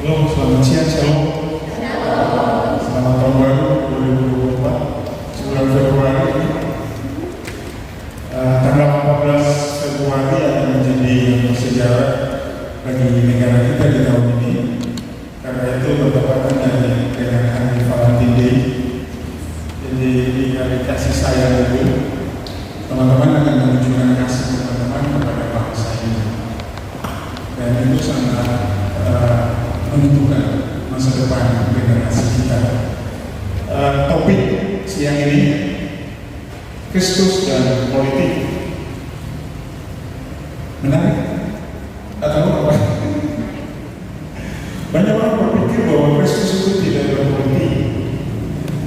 Halo, selamat siang, shalom. Selamat tahun baru 2024, bulan Februari. Tanggal 14 Februari akan menjadi sejarah bagi negara kita di tahun ini. Karena itu bertepatan dengan hari Valentine Day. Jadi di hari kasih sayang itu, teman-teman akan menunjukkan kasih teman-teman kepada bangsa ini. Dan itu sangat menentukan masa depan generasi kita. Topik siang ini Kristus dan politik. Menarik atau apa? Banyak orang berpikir bahwa Kristus itu tidak berpolitik,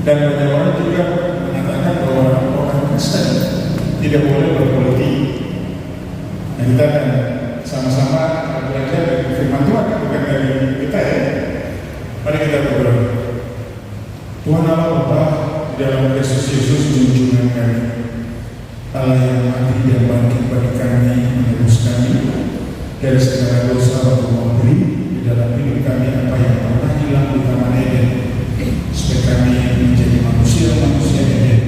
dan banyak orang juga mengatakan bahwa orang Kristen tidak boleh berpolitik. Nah, kita akan sama-sama belajar dari firman Tuhan, bukan dari kita ya. Mari kita berdoa. Tuhan Allah Bapa, di dalam Kristus Yesus junjungan kami, Allah yang mati dan bangkit bagi kami, menebus kami dari segala dosa, untuk memberi di dalam hidup kami apa yang pernah hilang di Taman Eden, supaya kami menjadi manusia-manusia Eden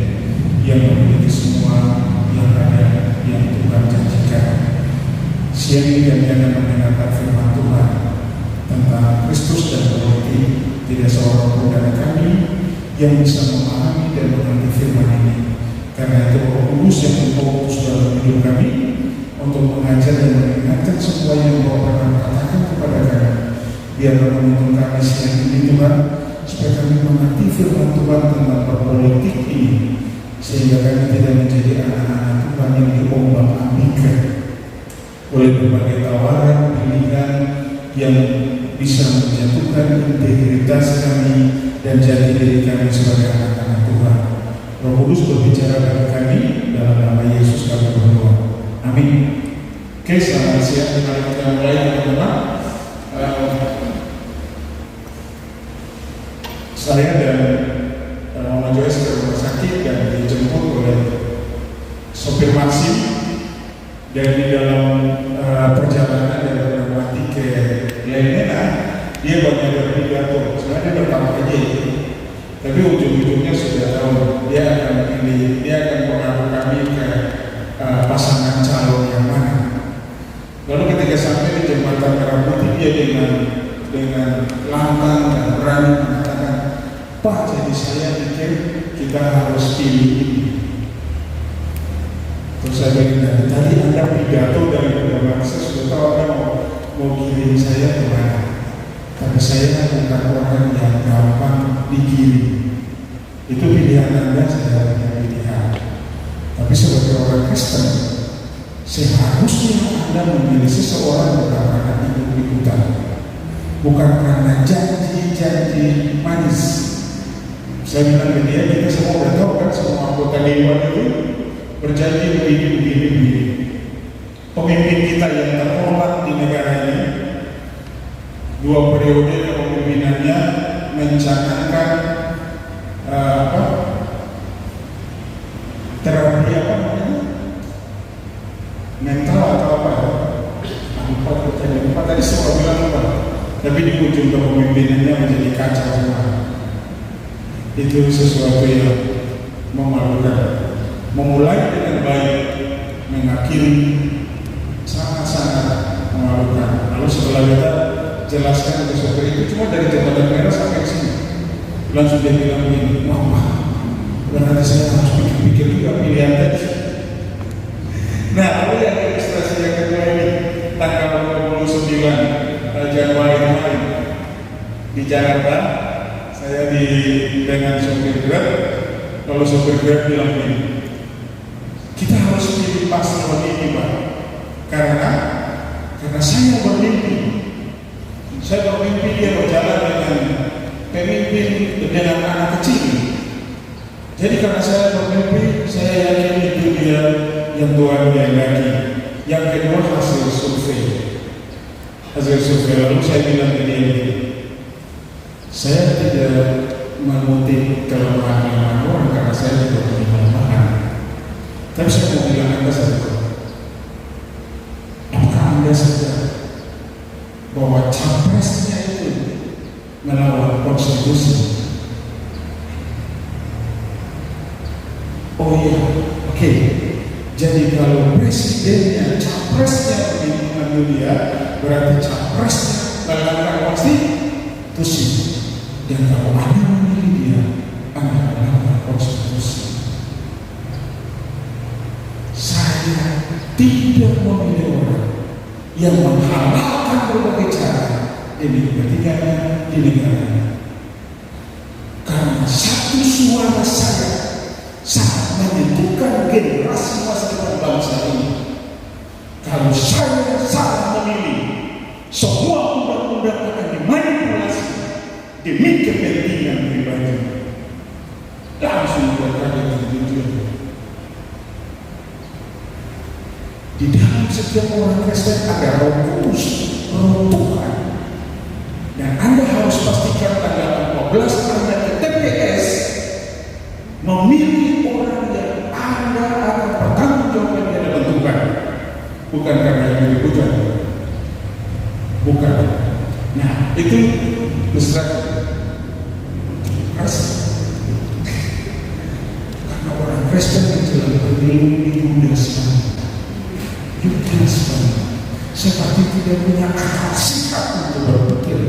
yang memiliki semua yang ada yang Tuhan janjikan. Siang ini kami akan mendengarkan firman Tuhan tentang Kristus dan politik. Tidak seorang pun dari kami yang bisa memahami dan mengerti firman ini. Karena itu Roh Kudus yang berfokus dalam hidup kami untuk mengajar dan mengingatkan semua yang Bapa pernah katakan kepada kami. Biarlah menuntun kami siang ini Tuhan, supaya kami mengerti firman Tuhan tentang berpolitik ini, sehingga kami tidak menjadi anak-anak Tuhan yang diombang-ambingkan oleh berbagai tawaran pilihan yang bisa menjatuhkan integritas kami dan jati diri kami sebagai anak-anak Tuhan. Roh Kudus berbicara bagi kami, dalam nama Yesus kami berdoa. Amin. Oke, selamat siang. Mari kita mulai, teman-teman. Saya dan Mama Joyce ke rumah sakit dan dijemput oleh sopir Maxim. Dan di dalam perjalanan dari Bernawati ke Lenena, dia banyak berpidato. Sebenarnya dia pertama aja itu, tapi ujung-ujungnya sudah tahu dia akan mengaruh kami ke pasangan calon yang mana. Lalu ketika sampai di jembatan Merah Putih, dia dengan lantang dan berani mengatakan, "Pak, jadi saya pikir kita harus pilih ini." Terus saya bilang, "Tadi Anda pidato dari bangsa, sudah tahu Anda mau kirim saya kemana? Tapi saya bukan orang yang gampang dikirim. Itu pilihan Anda, saya punya pilihan. Tapi sebagai orang Kristen, seharusnya Anda memilih seseorang bukan karena ikut-ikutan, bukan karena janji-janji manis." Saya bilang ke dia, kita semua udah tahu kan, semua anggota dewan itu berjanji begini. Pemimpin kita yang terhormat di negara ini, 2 periode kepemimpinannya mencanangkan terapi mental atau apa? Empat tadi semua bilang apa? Tapi di ujung kepemimpinannya menjadi kacau semua. Itu sesuatu yang memalukan. Memulai dengan baik, mengakhiri sangat-sangat memalukan. Lalu setelah kita jelaskan ke sopir itu, cuma dari jembatan Merah sampai sini, langsung dia bilang begini, "Mama, berarti saya harus pikir-pikir juga pilihan tadi." Nah, apa yang registrasi yang kedua ini, tanggal 29 Januari kemarin di Jakarta, saya dengan sopir Grab. Lalu sopir Grab bilang begini, "Kita harus pilih paslon ini, Pak, karena saya bermimpi dia berjalan dengan pemimpin dengan anak kecil. Jadi karena saya bermimpi, saya yakin itu dia yang Tuhan kehendaki." Yang kedua, hasil survei. Lalu saya bilang ke dia, saya tidak mengutip kelemahan orang karena saya juga punya kelemahan. Tapi saya mau bilang Anda satu, apakah Anda sadar bahwa capresnya itu melawan konstitusi. Oh iya, oke. Jadi kalau presidennya, capresnya mengambil dia, berarti capresnya melanggar konstitusi. Dan kalau Anda memilih dia, Anda melanggar konstitusi. Saya tidak memilih orang yang menghalalkan berbagai cara demi kepentingannya di negara. Karena satu suara saya sangat menentukan generasi masa depan bangsa ini. Kalau saya salah memilih, semua undang-undang akan dimanipulasi demi kepentingan pribadi. Langsung berkata tujuan. Di dalam setiap orang Kristen ada Roh Kudus, Roh Tuhan. Dan Anda harus pastikan tanggal 14 Anda ke TPS memilih orang yang Anda akan bertanggung jawab yang Anda tentukan. Bukan karena yang dibutuhkan. Bukan. Nah, itu besar. Karena orang Kristen yang telah berlindung di dunia sekarang, seperti tidak punya akal sehat untuk berpikir.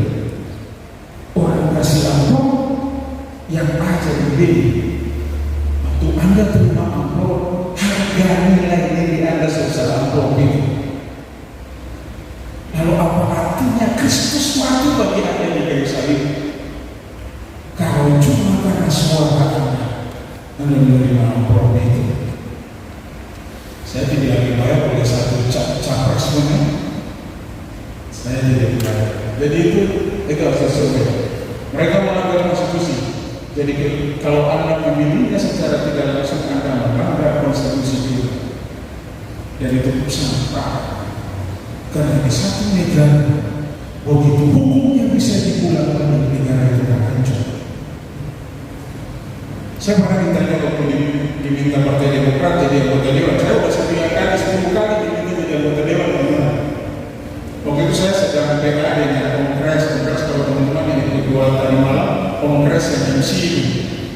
Orang kasih amplop yang aja dibeli. Waktu Anda terima amplop, harga nilai diri Anda sebesar amplop itu. Lalu apa artinya Kristus mati bagi Anda di kayu salib? Kalau cuma karena suara Anda menerima amplop itu. Saya tidak dibayar oleh satu capres mana. Saya tidak dibayar. Jadi itu harus sesuai. Mereka melanggar konstitusi. Jadi kalau Anda memilihnya secara tidak langsung Anda melanggar konstitusi itu. Dan itu sangat parah. Karena di satu negara begitu hukumnya bisa dipulangkan di negara itu hancur. Saya pernah ditanya waktu diminta Partai Demokrat jadi anggota dewan. Saya sudah 9 kali, 10 kali diminta jadi anggota dewan. Waktu itu saya sedang PKA dengan kongres kalau teman-teman yang kedua tadi malam, kongres yang MC itu.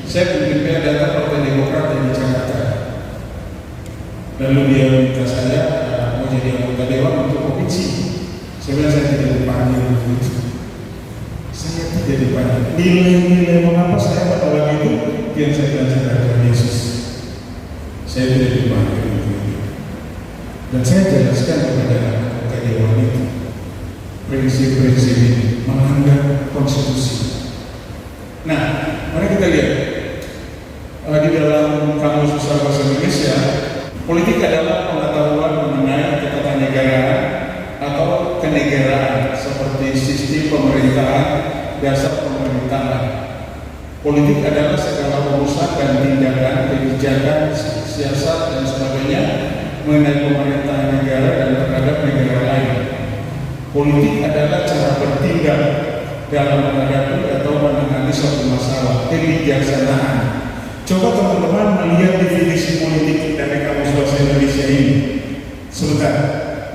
Saya pimpin data Partai Demokrat di Jakarta. Lalu dia minta saya mau jadi anggota dewan untuk provinsi. Saya bilang saya tidak dipanggil untuk itu. Saya tidak dipanggil. Nilai-nilai mengapa saya menolak itu? Yang saya belajar dari Yesus. Saya tidak dipanggil untuk itu. Dan saya jelaskan kepada anggota dewan itu prinsip-prinsip ini melanggar konstitusi. Nah, mari kita lihat di dalam Kamus Besar Bahasa Indonesia, politik adalah pengetahuan mengenai ketatanegaraan atau kenegaraan seperti sistem pemerintahan, dasar pemerintahan. Politik adalah segala urusan dan tindakan, kebijakan, siasat dan sebagainya mengenai pemerintahan negara dan terhadap negara lain. Politik adalah cara bertindak dalam menghadapi atau menangani suatu masalah, kebijaksanaan. Coba teman-teman melihat definisi politik dari Kamus Bahasa Indonesia ini. Sebentar,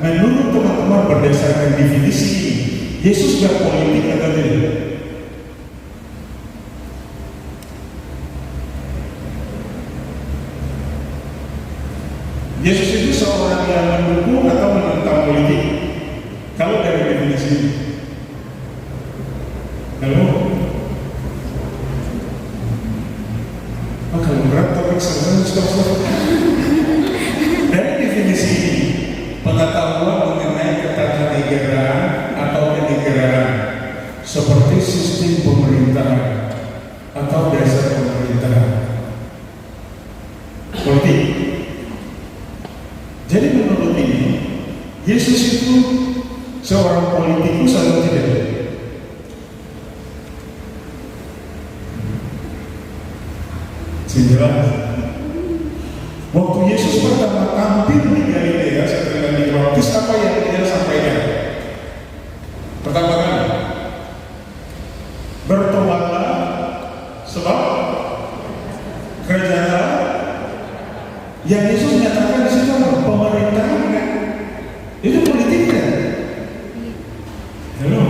menurut teman-teman berdasarkan definisi ini, Yesus berpolitik atau tidak? Yesus itu seorang yang mendukung atau menentang politik. Kalau dari definisi ini, kalau berat topik stop. Dari definisi ini, pengetahuan mengenai ketatanegaraan atau kenegaraan seperti sistem pemerintahan atau dasar pemerintahan. Politik. Jadi menurut ini, Yesus itu seorang politikus atau tidak? Jelas. Waktu Yesus pertama tampil di Galilea setelah dibaptis, apa yang dia sampaikan? Pertama kali, bertobatlah sebab kerajaan Allah. Yang Yesus menyatakan di situ pemerintahan kan? Itu politik kan? Halo.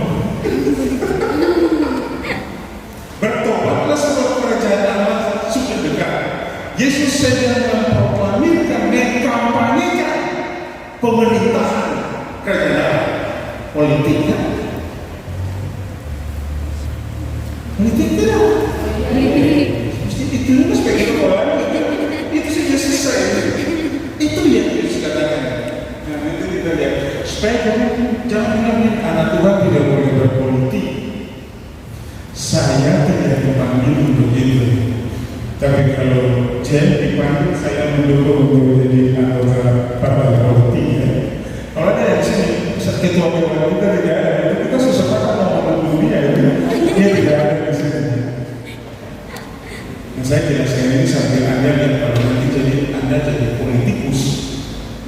Saya jelaskan ini sambil Anda lihat kalau nanti Anda jadi politikus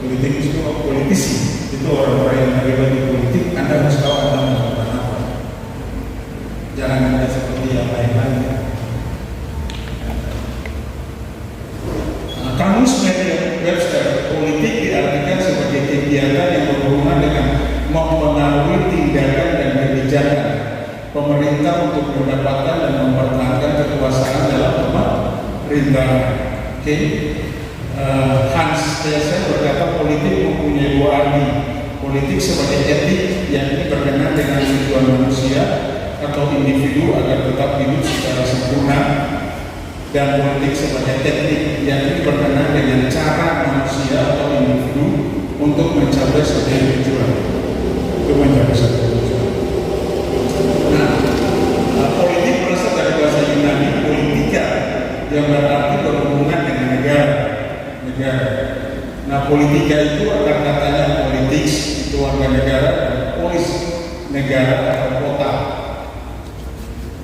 itu politisi, itu orang-orang yang terlibat di politik. Anda harus tahu Anda melakukan apa. Jangan Anda seperti yang lain-lain. Kamus Merriam-Webster, politik diartikan sebagai kegiatan yang berhubungan dengan mempengaruhi tindakan dan kebijakan pemerintah untuk mendapatkan dan mempertahankan kekuasaan dalam pemerintahan. Oke. Hans Kelsen berkata politik mempunyai dua arti. Politik sebagai etik yang ini berkenaan dengan tujuan manusia atau individu agar tetap hidup secara sempurna, dan politik sebagai teknik yang ini berkenaan dengan cara manusia atau individu untuk mencapai sebuah tujuan. Politik berasal dari bahasa Yunani politika yang berarti berhubungan dengan negara. Nah, politika itu akar katanya politics itu warga negara, dan polis negara atau kota.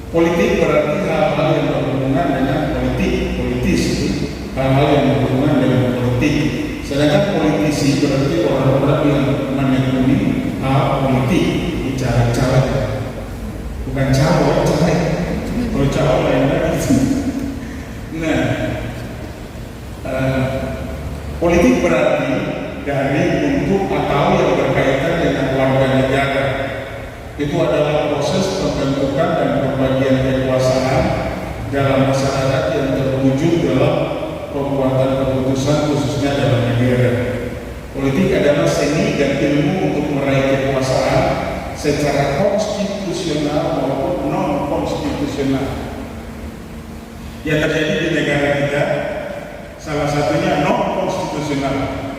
Politik berarti hal-hal yang berhubungan dengan politis, hal-hal yang berhubungan dengan politik. Sedangkan politisi berarti orang-orang yang menekuni hal politik, bicara caleg, bukan caleg. Kalau caleg lain lagi. Nah, politik berarti dari untuk atau yang berkaitan dengan warga negara. Itu adalah proses pembentukan dan pembagian kekuasaan dalam masyarakat yang terwujud dalam pembuatan keputusan khususnya dalam negara. Politik adalah seni dan ilmu untuk meraih kekuasaan secara konstitusional maupun non-konstitusional. Yang terjadi di negara kita salah satunya non-konstitusional.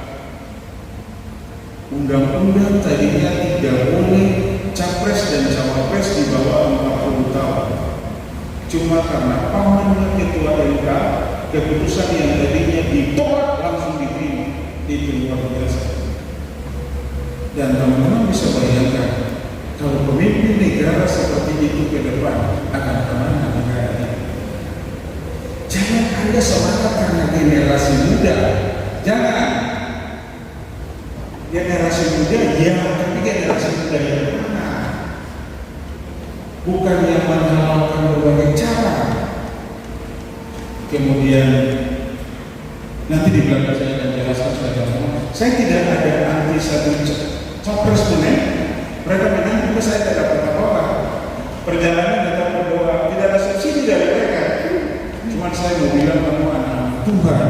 Undang-undang tadinya tidak boleh capres dan cawapres di bawah 40 tahun. Cuma karena pamannya ketua MK, keputusan yang tadinya ditolak langsung diterima. Itu luar biasa. Dan teman-teman bisa bayangkan kalau pemimpin negara seperti itu ke depan akan kemana negara ini. Jangan Anda semangat karena generasi muda. Jangan. Generasi muda ya, tapi generasi muda yang mana? Bukan yang menghalalkan berbagai cara. Kemudian nanti di belakang saya akan jelaskan saya tidak ada anti satu capres pun ya. Mereka menang, juga saya tidak dapat apa-apa. Perjalanan tetap berdoa, tidak ada subsidi dari mereka. Cuma saya mau bilang kamu anak Tuhan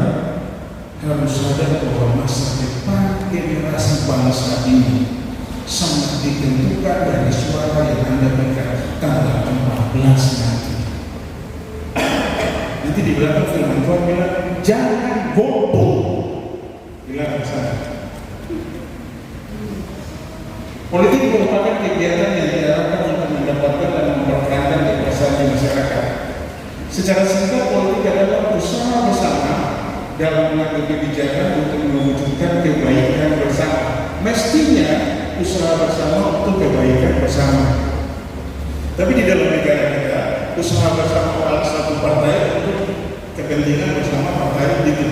harus sadar bahwa masa depan generasi bangsa ini sangat ditentukan dari suara yang Anda berikan tanggal 14 nanti. Nanti di belakang firman Tuhan bilang jangan golput. Bilang ke sana. Politik merupakan kegiatan yang diarahkan untuk mendapatkan dan mempertahankan kekuasaan di masyarakat. Secara singkat, politik adalah usaha bersama dalam mengambil kebijakan untuk mewujudkan kebaikan bersama. Mestinya usaha bersama untuk kebaikan bersama. Tapi di dalam negara kita, usaha bersama salah satu partai untuk kepentingan bersama partai itu.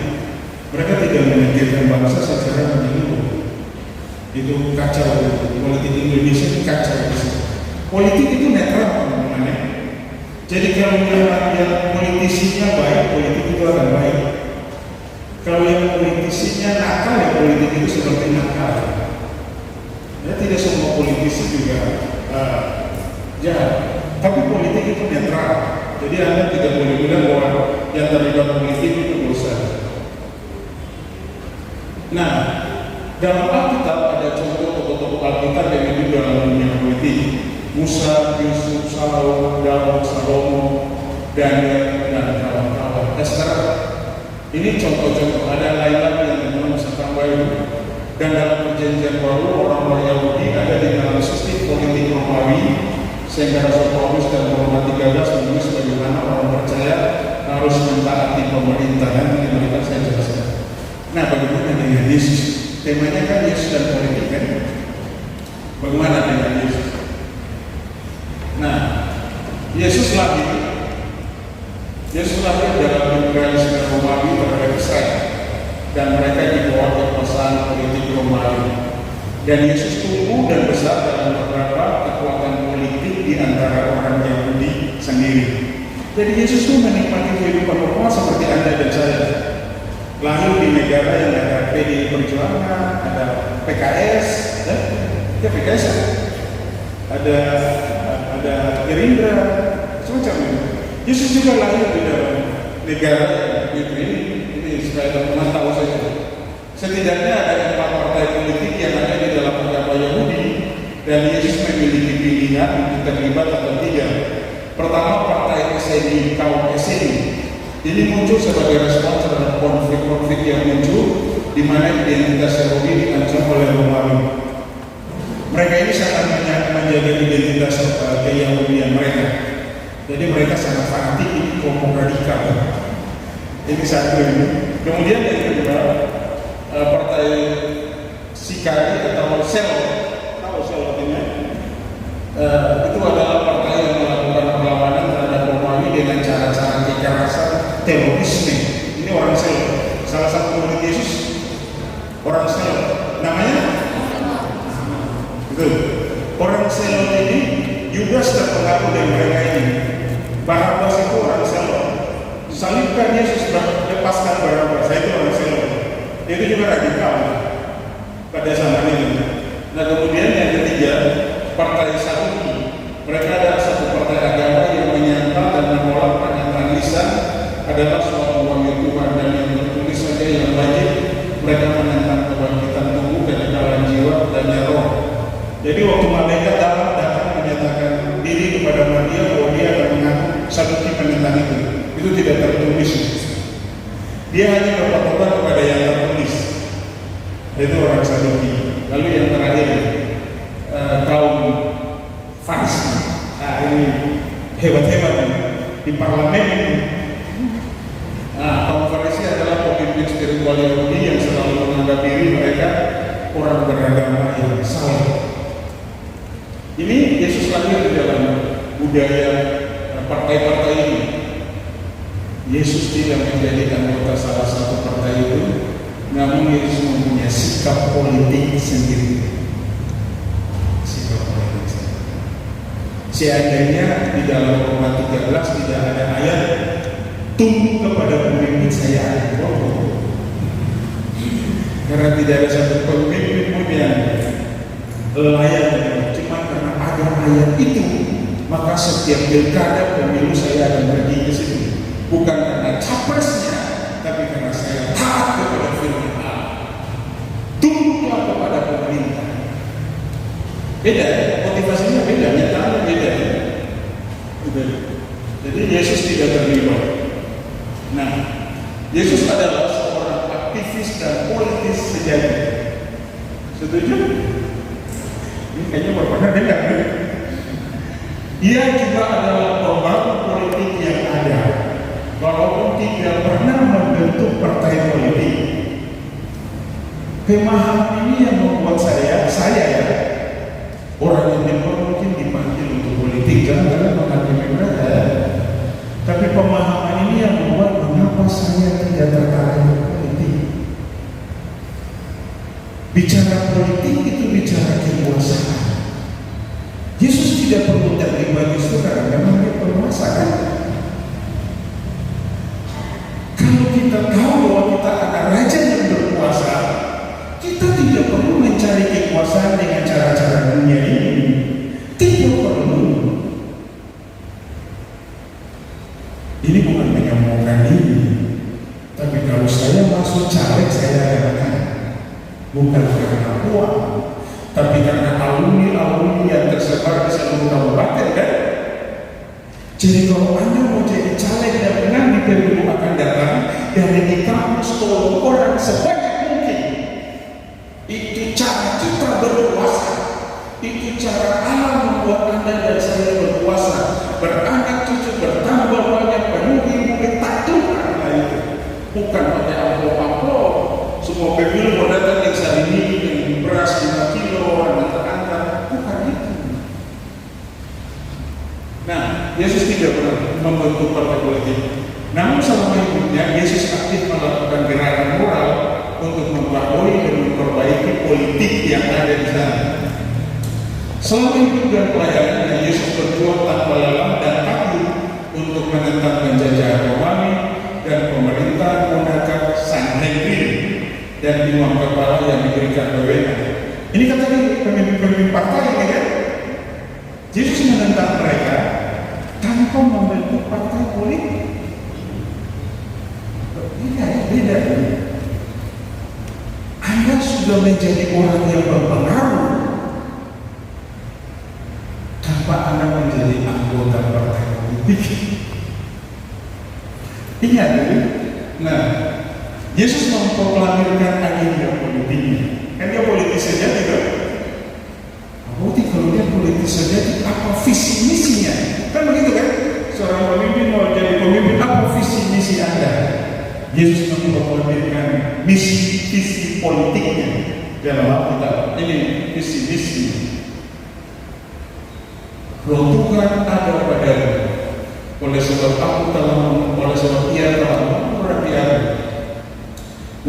Mereka tidak memikirkan bangsa secara menyeluruh. Itu kacau. Politik Indonesia itu kacau. Politik itu netral teman-teman. Jadi kalau yang politisinya baik, politik itu akan baik. Kalau yang politisinya nakal, ya politik itu seperti nakal. Ya, tidak semua politisi juga jahat. Tapi politik itu netral. Jadi Anda tidak boleh bilang bahwa yang terlibat politik itu dosa. Nah, dalam Alkitab ada contoh tokoh-tokoh Alkitab yang hidup dalam dunia politik. Musa, Yusuf, Saul, Daud, Salomo, Daniel, dan kawan-kawan. Sekarang ini contoh-contoh, ada lain lagi yang teman-teman bisa tambah. Dan dalam perjanjian baru orang-orang Yahudi ada di dalam sistem politik Romawi, sehingga Rasul Paulus dan Roma 13 menulis bagaimana orang percaya harus mentaati pemerintahan. Yang akan saya jelaskan. Nah, bagaimana dengan Yesus? Temanya kan Yesus dan politik kan? Bagaimana dengan Yesus? Nah, Yesus lahir Yesus lahir dalam imperialisme Romawi terhadap Israel, dan mereka dibawa kekuasaan politik Romawi. Dan Yesus tumbuh dan besar dalam beberapa kekuatan politik di antara orang Yahudi sendiri. Jadi Yesus itu menikmati kehidupan normal seperti Anda dan saya. Lahir di negara yang ada PDI Perjuangan, ada PKS, ya PKS, ada Gerindra, semacam itu. Yesus juga lahir di dalam negara ini supaya teman-teman tahu saja. Setidaknya ada 4 partai politik yang ada di dalam agama Yahudi, dan Yesus memiliki pilihan untuk terlibat atau tidak. Pertama, partai SNI, kaum SNI. Ini muncul sebagai respons terhadap konflik-konflik yang muncul di mana identitas Yahudi diancam oleh Romawi. Mereka ini sangat menjaga identitas keyahudian mereka. Jadi mereka sangat fanatik, ini kelompok radikal. Ini satu ini. Kemudian yang kedua, partai Sikari atau Sel, tahu Sel artinya? Itu adalah partai yang melakukan perlawanan terhadap Romawi dengan cara-cara kekerasan, terorisme. Ini orang Sel, salah satu murid Yesus, orang Sel. Namanya? Betul. Orang Sel ini juga terpengaruh dari mereka ini. Barnabas itu orang Sel. Salibkan Yesus, lepaskan Barnabas. Saya itu orang Sel. Itu juga radikal pada zaman ini. Nah, kemudian yang ketiga, partai Saduki. Mereka adalah satu partai agama yang menyangkal dan menolak pernyataan lisan adalah suatu wahyu Tuhan, dan yang tertulis saja yang wajib. Mereka menentang kebangkitan tubuh, kenekalan jiwa, dan roh. Jadi waktu malaikat datang menyatakan diri kepada Maria bahwa dia akan mengaku Saduki menentang itu tidak tertulis. Dia hanya bertobat kepada yang tertulis. Itu orang Saduki. Lalu yang terakhir, kaum Farisi. Nah, ini hebat-hebat di parlemen ini. Nah, kaum Farisi adalah pemimpin spiritual Yahudi yang selalu menganggap diri mereka orang beragama yang salah. Ini Yesus lahir di dalam budaya partai-partai ini. Yesus tidak menjadi anggota salah satu partai itu, namun Yesus mempunyai sikap politik sendiri. Sikap politik sendiri. Seandainya di dalam Roma 13 tidak ada ayat tunduk kepada pemimpin saya, karena tidak ada satu pemimpin pun yang layak, cuma karena ada ayat itu, maka setiap pilkada pemilu saya akan pergi ke situ. Bukan karena capresnya, tapi karena saya taat kepada firman Allah. Tunduklah kepada pemerintah. Beda, motivasinya beda, nyatanya beda. Jadi Yesus tidak terlibat. Nah, Yesus adalah seorang aktivis dan politis sejati. Setuju? Ini kayaknya pernah dengar. Dia juga adalah pembangun politik yang ada. Walaupun tidak pernah membentuk partai politik. Pemahaman ini yang membuat saya orang yang mungkin dipanggil untuk politik, jangan menghakimi mereka. Tapi pemahaman ini yang membuat mengapa saya tidak tertarik politik. Bicara politik itu bicara kekuasaan. Yesus tidak perlu terlibat itu karena memang dia penguasa kan. Kalau kita tahu bahwa kita ada raja yang berkuasa, kita tidak perlu mencari kekuasaan dengan cara-cara dunia ini. Tidak perlu. Ini bukan menyombongkan diri, tapi kalau saya masuk caleg saya akan menang. Bukan karena uang, tapi karena alumni yang tersebar di seluruh kabupaten kan. Jadi kalau Anda mau jadi caleg dan menang di pemilu akan datang, dari di kampus tolong orang sebanyak mungkin. Itu cara kita berkuasa. Itu cara Allah membuat Anda dan saya berkuasa. Beranak cucu bertambah banyak, penuhi murid taklukkan itu. Bukan pakai amplop-amplop. Semua pemilu mau datang yang saat ini dengan beras 5 kilo, antar-antar. Bukan itu. Nah, Yesus tidak pernah membentuk partai politik. Namun selama hidupnya Yesus aktif melakukan gerakan moral untuk memperbaiki dan memperbaiki politik yang ada di sana. Selama hidup dan pelayanannya, Yesus berjuang tanpa lelah dan takut untuk menentang penjajahan Romawi dan pemerintah menggunakan Sanhedrin dan imam kepala yang diberikan wewenang. Ini kata pemimpin partai ini kan? Yesus menentang mereka tanpa membentuk partai politik. Beda. Anda sudah menjadi orang yang berpengaruh tanpa Anda menjadi anggota partai politik. Ingat, nah, Yesus memproklamirkan agenda politiknya. Kan dia politis saja tidak? Berarti kalau dia politis saja, apa visi misinya? Kan begitu kan? Seorang pemimpin mau jadi pemimpin, apa visi misi Anda? Yesus memproklamirkan visi politiknya dalam Alkitab. Ini visi misi. Roh Tuhan ada padamu, oleh sebab ia telah mengurapi aku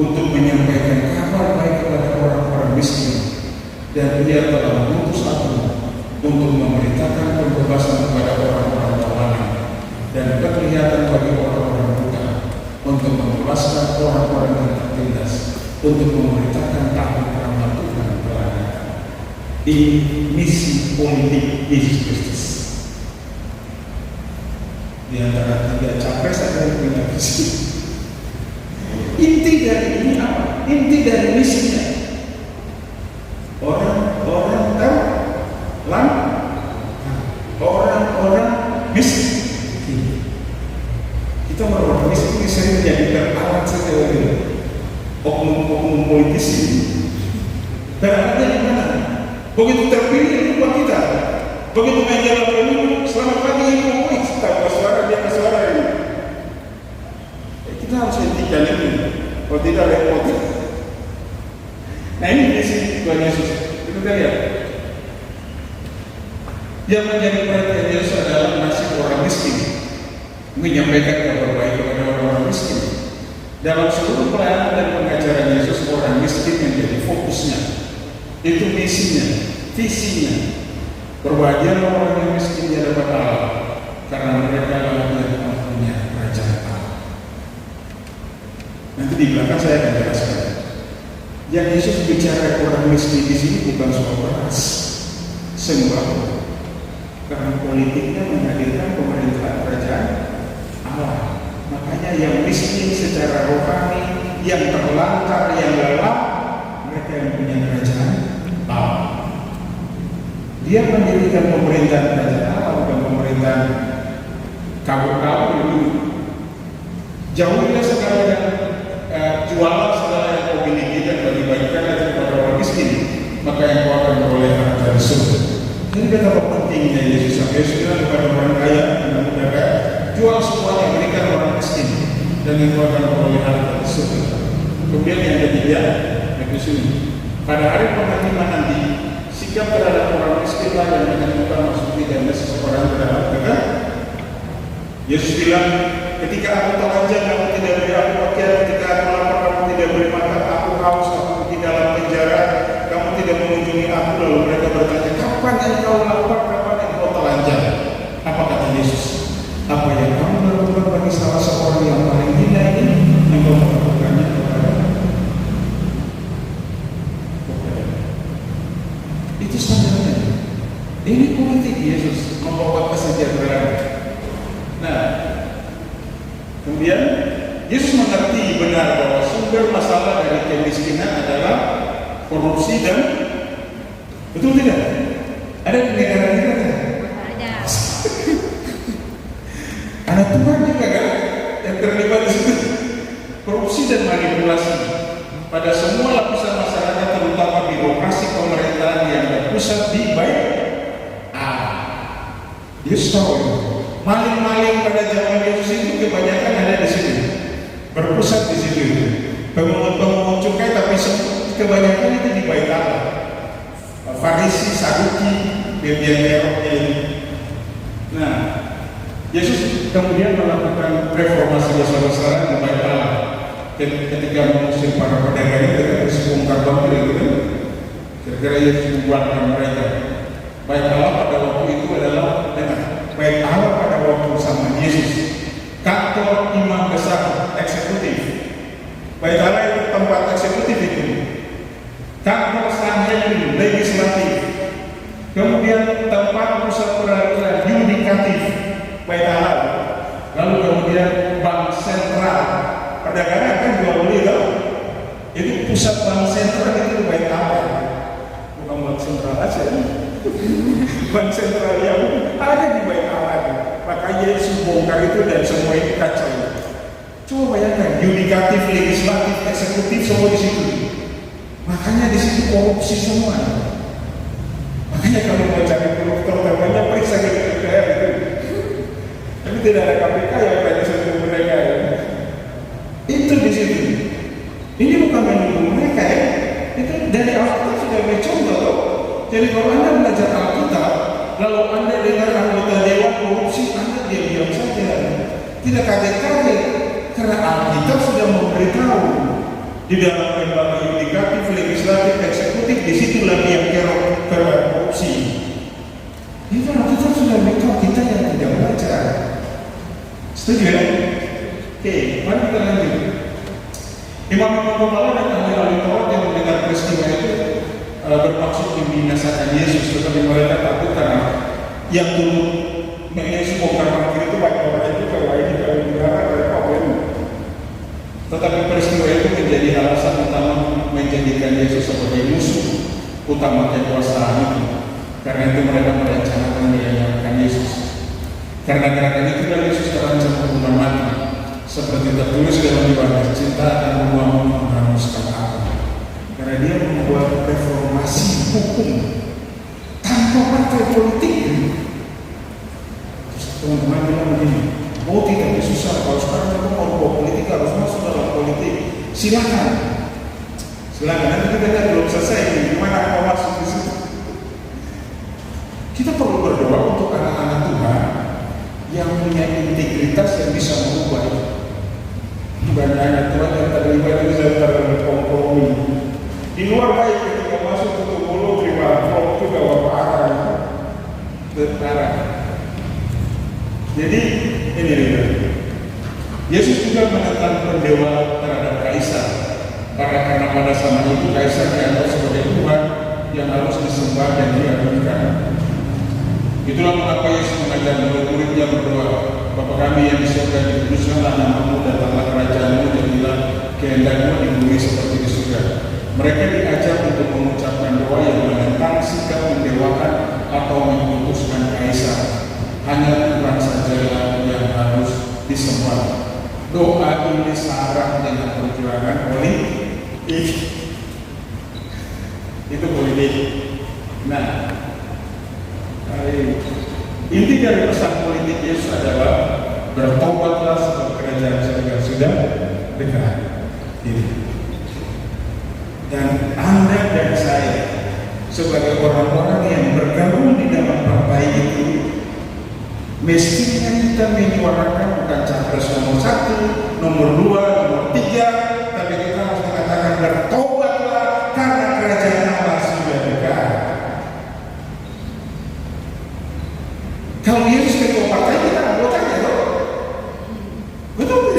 untuk menyampaikan kabar baik kepada orang-orang miskin, dan ia telah mengutus aku untuk memberitakan pembebasan kepada orang-orang tawanan dan penglihatan bagi orang-orang buta, untuk membebaskan orang-orang yang tertindas, untuk memberitakan tahun rahmat Tuhan telah datang. Ini misi politik Yesus Kristus. Di antara tiga capres ada yang punya visi. Inti dari ini apa? Inti dari misinya orang-orang miskin. Kita orang miskin sering menjadikan alat saja oleh oknum-oknum politisi. Berada di mana? Begitu terpilih lupa kita. Begitu main jalan pemilu, selamat pagi Ibu, kita bersuara dia bersuara ini. Kita harus hentikan ini. Kalau tidak repot. Nah ini misi Tuhan Yesus. Kita lihat. Yang menjadi perhatian Yesus adalah nasib orang miskin. Menyampaikan kabar baik kepada orang-orang miskin. Dalam seluruh pelayanan dan pengajaran Yesus, orang miskin yang jadi fokusnya. Itu misinya, visinya. Berbahagia orang yang miskin di hadapan Allah, karena mereka adalah yang mempunyai kerajaan Allah. Nanti di belakang saya akan jelaskan. Yang Yesus bicara orang miskin di sini bukan soal beras, sembako, karena politiknya menghadirkan pemerintahan kerajaan Allah. Makanya yang miskin secara rohani, yang terlantar, yang lelah, mereka yang punya kerajaan Allah. Dia mendirikan pemerintahan kerajaan Allah, bukan pemerintahan kabur-kabur dulu. Jauhilah segala yang jualan segala yang kau miliki dan bagi-bagikan kepada orang miskin, maka yang kau akan beroleh harta di surga. Ini betapa pentingnya Yesus sampai bilang kepada orang kaya dan muda kaya, jual semuanya, berikan orang miskin, dan yang kau akan beroleh harta di surga. Kemudian yang ketiga, pada hari penghakiman nanti, sikap terhadap orang miskin lah yang menentukan maksud tidaknya seseorang terhadap mereka. Yesus bilang, ketika aku telanjang, kamu tidak beri aku pakaian, ketika aku lapar, kamu tidak beri makan, aku haus, aku di dalam penjara, kamu tidak mengunjungi aku. Lalu mereka bertanya, kapan engkau lapar, kapan engkau telanjang? Apa kata Yesus? Apa yang kamu lakukan bagi salah seorang yang paling hina ini, engkau melakukannya kepada itu standarnya. Ini politik Yesus membawa kesejahteraan. Nah, kemudian Yesus mengerti benar bahwa sumber masalah dari kemiskinan adalah korupsi dan betul tidak? Ada di negara kita kan? Ada. Anak Tuhan juga kan yang terlibat di situ. Korupsi dan manipulasi pada semua lapisan masyarakat, terutama birokrasi pemerintahan yang berpusat di baik. Yesus tahu maling-maling pada zaman Yesus itu kebanyakan ada di sini, berpusat di situ. Pemungut cukai, tapi kebanyakan itu di bait Allah. Farisi, Saduki, bagian Eropa ini. Nah, Yesus kemudian melakukan reformasi besar-besaran di Bait Allah ketika mengusir para pedagang itu sebongkar bangunan itu kan. Kira-kira Yesus membuatkan mereka. Bait Allah pada waktu itu adalah Bait Allah pada waktu zaman Yesus, kantor imam besar eksekutif. Bait Allah itu tempat eksekutif itu, kantor Sanhedrin legislatif, kemudian tempat pusat peradilan yudikatif Bait Allah, lalu kemudian bank sentral. Perdagangan kan jual beli itu pusat bank sentral itu Bait Allah, bukan bank sentral aja. Bank sentral yang ada di Bait Allah, makanya Yesus bongkar itu dan semua itu kacau. Coba bayangkan, yudikatif, legislatif, eksekutif semua di situ. Makanya di situ korupsi semua. Makanya kalau mau cari koruptor namanya periksa ke DPR itu. Tapi tidak ada KPK yang berani sentuh mereka ya. Itu di situ. Ini bukan menuduh mereka ya. Itu dari Alkitab sudah mencontoh. Jadi kalau Anda belajar Alkitab, lalu Anda dengar anggota dewan korupsi, Anda diam-diam saja. Tidak kaget-kaget. Karena Alkitab sudah memberitahu di dalam lembaga yudikatif, legislatif, eksekutif, disitulah dia kerok korupsi. Itu Alkitab sudah memberitahu, kita yang tidak belajar. Setuju ya? Oke, mari kita lanjut. Imam-imam kepala dan ahli-ahli Taurat yang mendengar peristiwa itu bermaksud membinasakan Yesus, tetapi mereka takut karena yang dulu Yesus bongkar parkir itu banyak orang itu kalau ini kalau dilarang mereka boleh. Tetapi peristiwa itu menjadi alasan utama menjadikan Yesus sebagai musuh utama kekuasaan itu. Karena itu mereka merencanakan menyalahkan Yesus. Karena itu Yesus terancam hukuman mati, seperti tertulis dalam Yohanes, cinta akan membuangmu menghanguskan aku. Karena dia membuat reformasi hukum tanpa partai politik. Teman-teman bilang begini, oh tidak susah, kalau sekarang kamu mau politik harus masuk dalam politik. Silakan, nanti kita belum selesai. Gimana mau masuk di situ? Kita perlu berdoa untuk anak-anak Tuhan yang punya integritas yang bisa mengubah. Bukan anak Tuhan yang terlibat bisa berkompromi. Di luar baik ketika masuk ke mulut terima itu gak parah, terparah. Jadi ini Yesus juga menentang pendewa terhadap kaisar, karena pada zaman itu kaisar dianggap sebagai Tuhan yang harus disembah dan diagungkan. Itulah mengapa Yesus mengajar murid-muridnya berdoa, Bapa kami yang di surga, dikuduskanlah namamu, datanglah kerajaanmu, jadilah kehendakmu di bumi seperti di surga. Mereka diajar untuk mengucapkan doa yang menentang sikap mendewakan atau memutuskan kaisar. Hanya Tuhan sajalah yang harus disembah. Doa ini syarat dengan perjuangan politik. Itu politik. Nah, inti dari pesan politik Yesus adalah bertobatlah sebab kerajaan surga sudah dekat. Dan Anda dan saya sebagai orang-orang yang bergabung di dalam partai itu, mestinya kita menyuarakan bukan capres nomor 1, nomor 2, nomor 3, tapi kita harus mengatakan bertobatlah karena kerajaan Allah sudah dekat. Kalau Yesus ketua partai, kita anggotanya loh. Betul.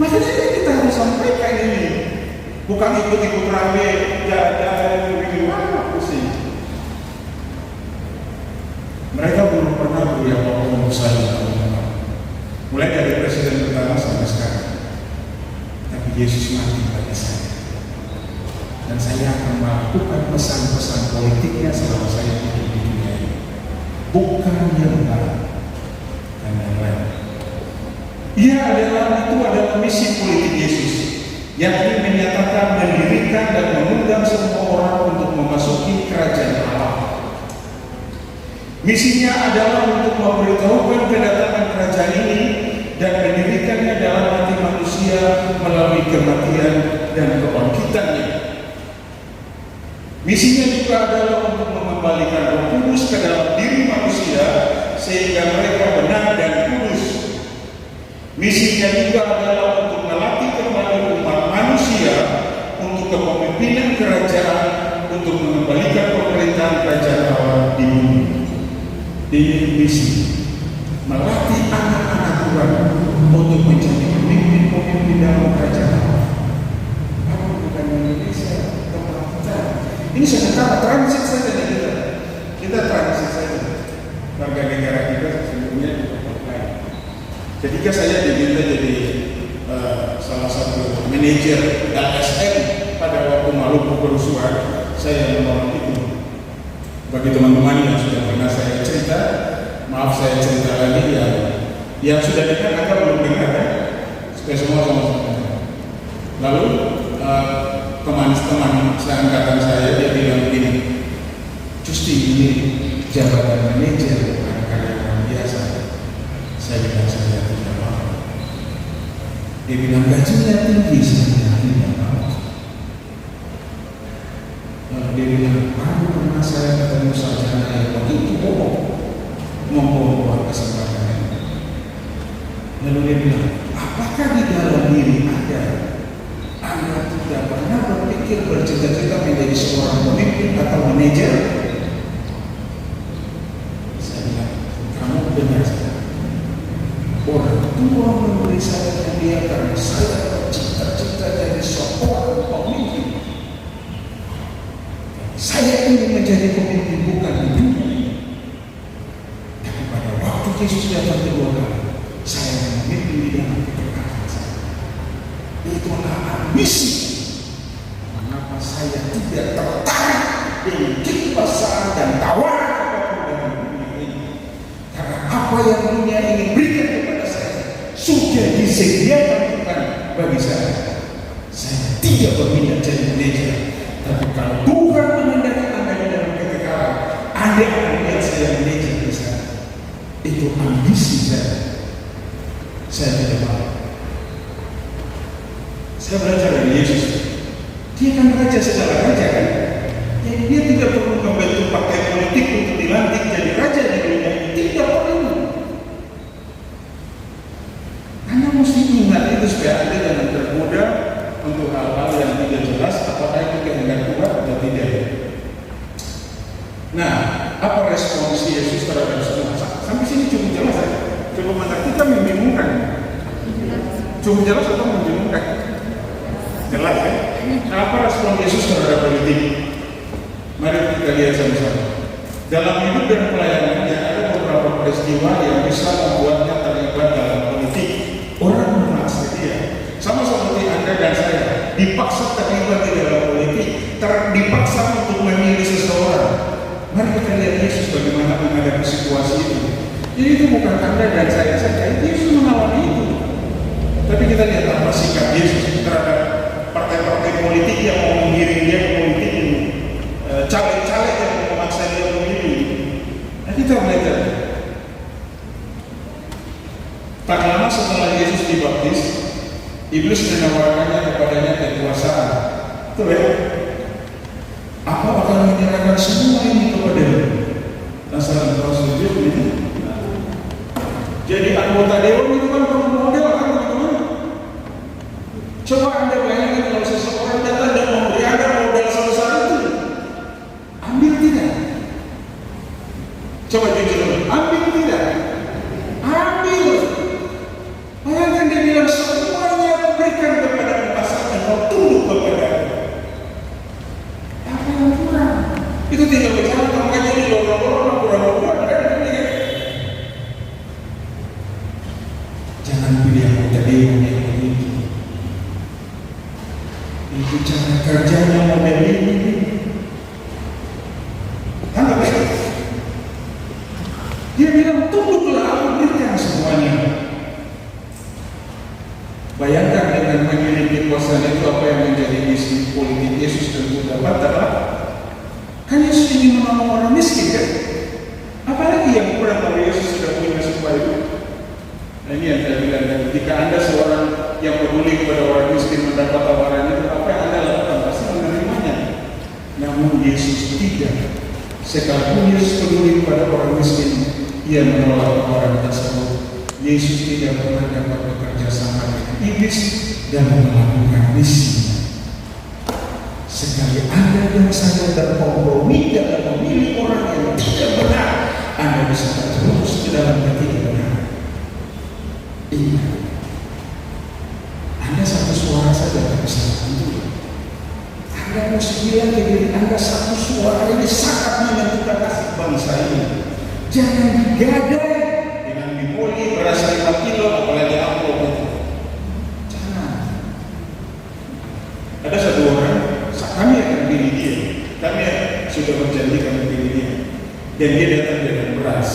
Makanya kita harus sampaikan ini. Bukan ikut-ikut rame, jalan-jalan begitu, pusing. Mereka belum pernah beri apapun untuk saya, mulai dari presiden pertama sampai sekarang. Tapi Yesus mati bagi saya, dan saya akan melakukan pesan-pesan politiknya selama saya hidup di dunia ini, bukan yang lain dan yang lain. Itu adalah misi politik Yesus, yakni menyatakan, mendirikan dan mengundang semua orang untuk memasuki kerajaan Allah. Misinya adalah untuk memberitahukan kedatangan kerajaan ini dan mendirikannya dalam hati manusia melalui kematian dan kebangkitannya. Misinya juga adalah untuk mengembalikan Roh Kudus ke dalam diri manusia sehingga mereka benar dan kudus. Misinya juga adalah untuk melatih kembali umat manusia untuk kepemimpinan kerajaan, untuk mengembalikan pemerintahan kerajaan Allah di bumi. Ini misi, melatih anak-anak Tuhan untuk menjadi pemimpin-pemimpin dalam kerajaan Allah. Apa bukan Indonesia, tempat kita? Ini sementara transit saja kita transit saja. Warga negara kita sebelumnya ketika saya diminta jadi salah satu manajer LSM pada waktu Maluku kerusuhan, saya menolak itu. Bagi teman-teman yang sudah pernah saya cerita, maaf saya cerita lagi yang sudah dengar atau belum dengar ya, supaya semua sama-sama. Lalu teman-teman seangkatan saya dia bilang begini, Justi ini jabatan manajer bukan karyawan biasa. Saya bilang saya tidak mau. Dia bilang gajinya tinggi, saya tidak mau. Dia bilang, pernah saya ketemu sarjana yang begitu bohong, membawa kesempatan ini. Lalu dia bilang, apakah di dalam diri Anda tidak pernah berpikir bercita-cita menjadi seorang pemimpin atau manajer? Saya bilang, kamu benar saja. Orang tua memberi saya hadiah karena saya bercita-cita jadi seorang pemimpin. Saya ingin menjadi pemimpin bukan di dunia ini. Tapi pada waktu Yesus datang kedua kali, saya memimpin di dalam keberkatan saya. Itulah ambisi. Mengapa saya tidak tertarik dengan kekuasaan dan tawaran apapun dalam dunia ini? Karena apa yang dunia ingin berikan kepada saya sudah disediakan Tuhan bagi saya. Saya tidak berminat jadi manajer. Tapi kalau Tuhan menghendaki Anda di dalam kekekalan, Anda akan lihat saya manajer di sana. Itu ambisi saya. Saya tidak mau. Saya belajar dari Yesus. Dia kan raja segala raja kan. Jadi dia tidak perlu membantu partai politik untuk dilantik jadi raja di dunia ini. Tidak perlu. Anda mesti ingat itu supaya Anda jangan tergoda untuk hal-hal yang tidak jelas, apakah itu kehendak Tuhan atau tidak. Nah, apa respons Yesus terhadap semua? Sampai sini cukup jelas saja. Cukup mata kita membingungkan. Cukup jelas atau membingungkan? Jelas ya? Nah, apa respon Yesus terhadap politik? Mari kita lihat sama-sama. Dalam hidup dan pelayanannya ada beberapa peristiwa yang bisa membuatnya terlibat dalam politik. Orang merasa dia sama seperti Anda dan saya dipaksa terlibat di dalam politik, dipaksa untuk memilih seseorang. Mari kita lihat Yesus bagaimana menghadapi situasi itu. Jadi itu bukan Anda dan saya saja, Yesus mengawali itu. Tapi kita lihat apa sikap Yesus terhadap partai-partai politik yang mau mengiring dia ke politik ini, caleg-caleg yang memaksa dia memilih. Nah, kita belajar. Tak lama setelah Yesus dibaptis, Iblis menawarkannya kepadanya kekuasaan. Betul ya? Apa akan menyerahkan semua ini kepadamu? Asal engkau sujud ini. Jadi anggota dewan itu kan perlu modal kan teman-teman? Coba Anda bayangkan kalau seseorang datang dan memberi Anda modal sebesar itu, ambil tidak? Coba jujur, ambil tidak? Ambil. Bayangkan dia bilang semuanya berikan kepada pasal dan kau tunduk kepada aku. Apa yang kurang? Itu tidak bicara makanya ini lorong-lorong kurang-kurang kan ini. Jangan pilih yang model yang begitu. Itu cara kerjanya model ini. Tangkap ya? Dia bilang tunduklah aku berikan semuanya. Bayangkan dengan memiliki kekuasaan itu apa yang menjadi misi politik Yesus tentu dapat adalah kan Yesus ingin menolong orang miskin kan? Apalagi yang kurang dari Yesus sudah punya semua itu. Nah ini yang saya bilang, jika Anda seorang yang peduli kepada orang miskin mendapat tawaran itu, apa yang Anda lakukan? Pasti menerimanya. Namun Yesus tidak. Sekalipun Yesus peduli kepada orang miskin, Ia menolak orang tersebut. Yesus tidak pernah dapat bekerja sama dengan iblis dalam melakukan misinya. Sekali Anda dan saya berkompromi dalam memilih orang yang tidak benar, Anda bisa terjerumus ke dalam ketidakbenaran. Ingat, Anda satu suara saja tak bisa menentukan. Anda mesti bilang ke diri Anda, satu suara ini sangat menentukan nasib bangsa ini. Jangan digadai dengan bimoli beras 5 kilo apalagi amplop itu. Jangan. Ada satu orang, kami akan pilih dia. Kami sudah berjanjikan pilih dia. Dan dia datang dengan beras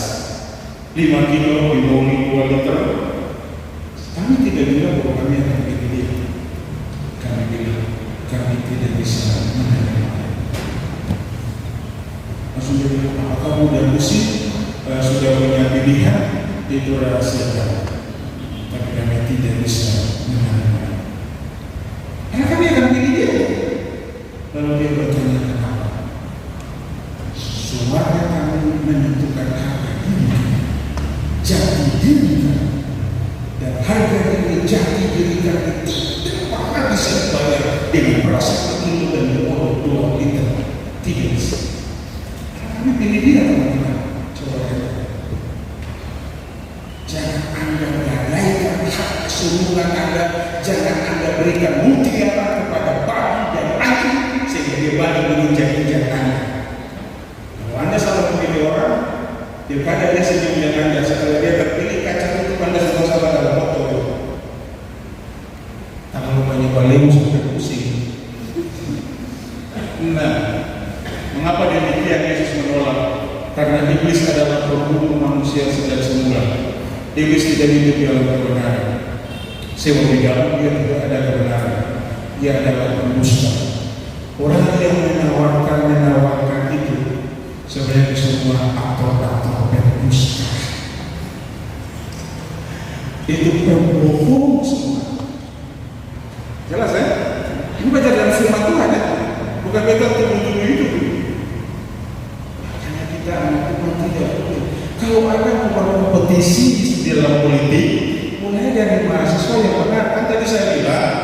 5 kilo bimoli 2 liter. Kami tidak bilang bahwa kami akan pilih dia. Kami bilang kami tidak bisa menerima. Maksudnya bilang, apakah kamu dan Musi sudah punya pilihan? Itu rahasia kami. Tapi kami tidak bisa menerima. Karena kami akan pilih dia. Lalu dia bertanya kenapa? Suara kami menentukan harga diri, jati diri kami. Dan harga diri jati diri kami tidak pernah bisa dibayar dengan beras 1 kilo dan bimoli 2 liter. Tidak bisa. Kami pilih dia, teman-teman. Coba lihat. Jangan Anda gadaikan hak keseluruhan Anda. Jangan Anda berikan mutiara kepada babi dan anjing sehingga dia balik menginjak-injak Anda. Kalau Anda salah memilih orang, pilkada dia senyum dengan Anda. Setelah dia terpilih, kaca tutup Anda sama-sama dalam motor. Kalau banyak balemu sampai pusing. Nah, mengapa demikian Yesus menolak? Karena iblis adalah pembunuh manusia sejak semula. Iblis tidak hidup dalam kebenaran. Sebab di dalam dia tidak ada kebenaran. Dia adalah pendusta. Orang yang menawarkan itu sebenarnya semua aktor-aktor pendusta. Itu pembohong semua. Jelas ya? Ini baca dalam firman Tuhan ya. Bukan kita tuduh-tuduh itu. Karena kita anak Tuhan tidak boleh. Kalau ada kompetisi di dalam politik, mulai dari mahasiswa yang benar. Kan tadi saya bilang,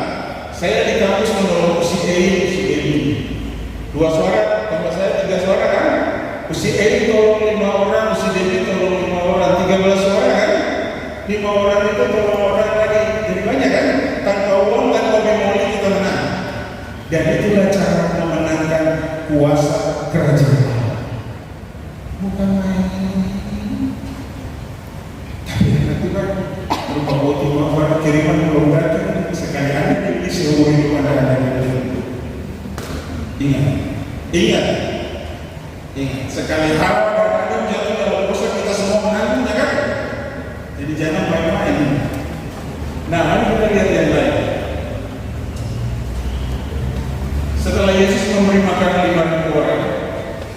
saya di kampus menolong si A, si A ini 2 suara, tambah saya 3 suara kan. Si A tolong 5 orang, si D tolong 5 orang, 13 suara kan. 5 orang itu tolong orang lagi, jadi banyak kan. Tanpa uang, tanpa bimoli kita menang. Dan itulah cara memenangkan kuasa kerajaan Allah. Bukan main. Tapi nanti kan berupa boti mawar kiriman belum datang. Sekali ada di seluruh hidup Anda ingat. Sekali harap dan Anda jatuh dalam dosa, kita semua menanggung, ya kan? Jadi jangan main-main. Nah, mari kita lihat yang lain. Setelah Yesus memberi makan 5.000 orang,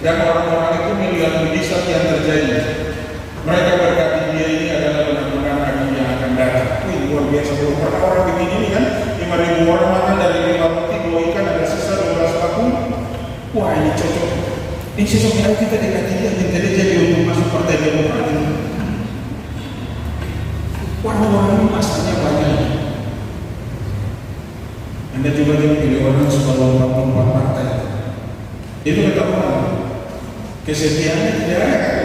dan orang-orang itu melihat mujizat yang terjadi, mereka berkata dia ini adalah benar-benar Nabi yang akan datang. Wih, luar biasa. Belum pernah orang begini ini kan, 5.000 orang makan dari 5 roti 2 ikan, ada sisa 12 paku. Wah, ini cocok. Ini sesungguhnya kita dekati dia, jadi untuk masuk partai Demokrat. Orang-orang ini masanya banyak. Anda coba pilih orang suka lompat-lompat partai. Itu kata orang. Kesetiaannya tidak ada kan?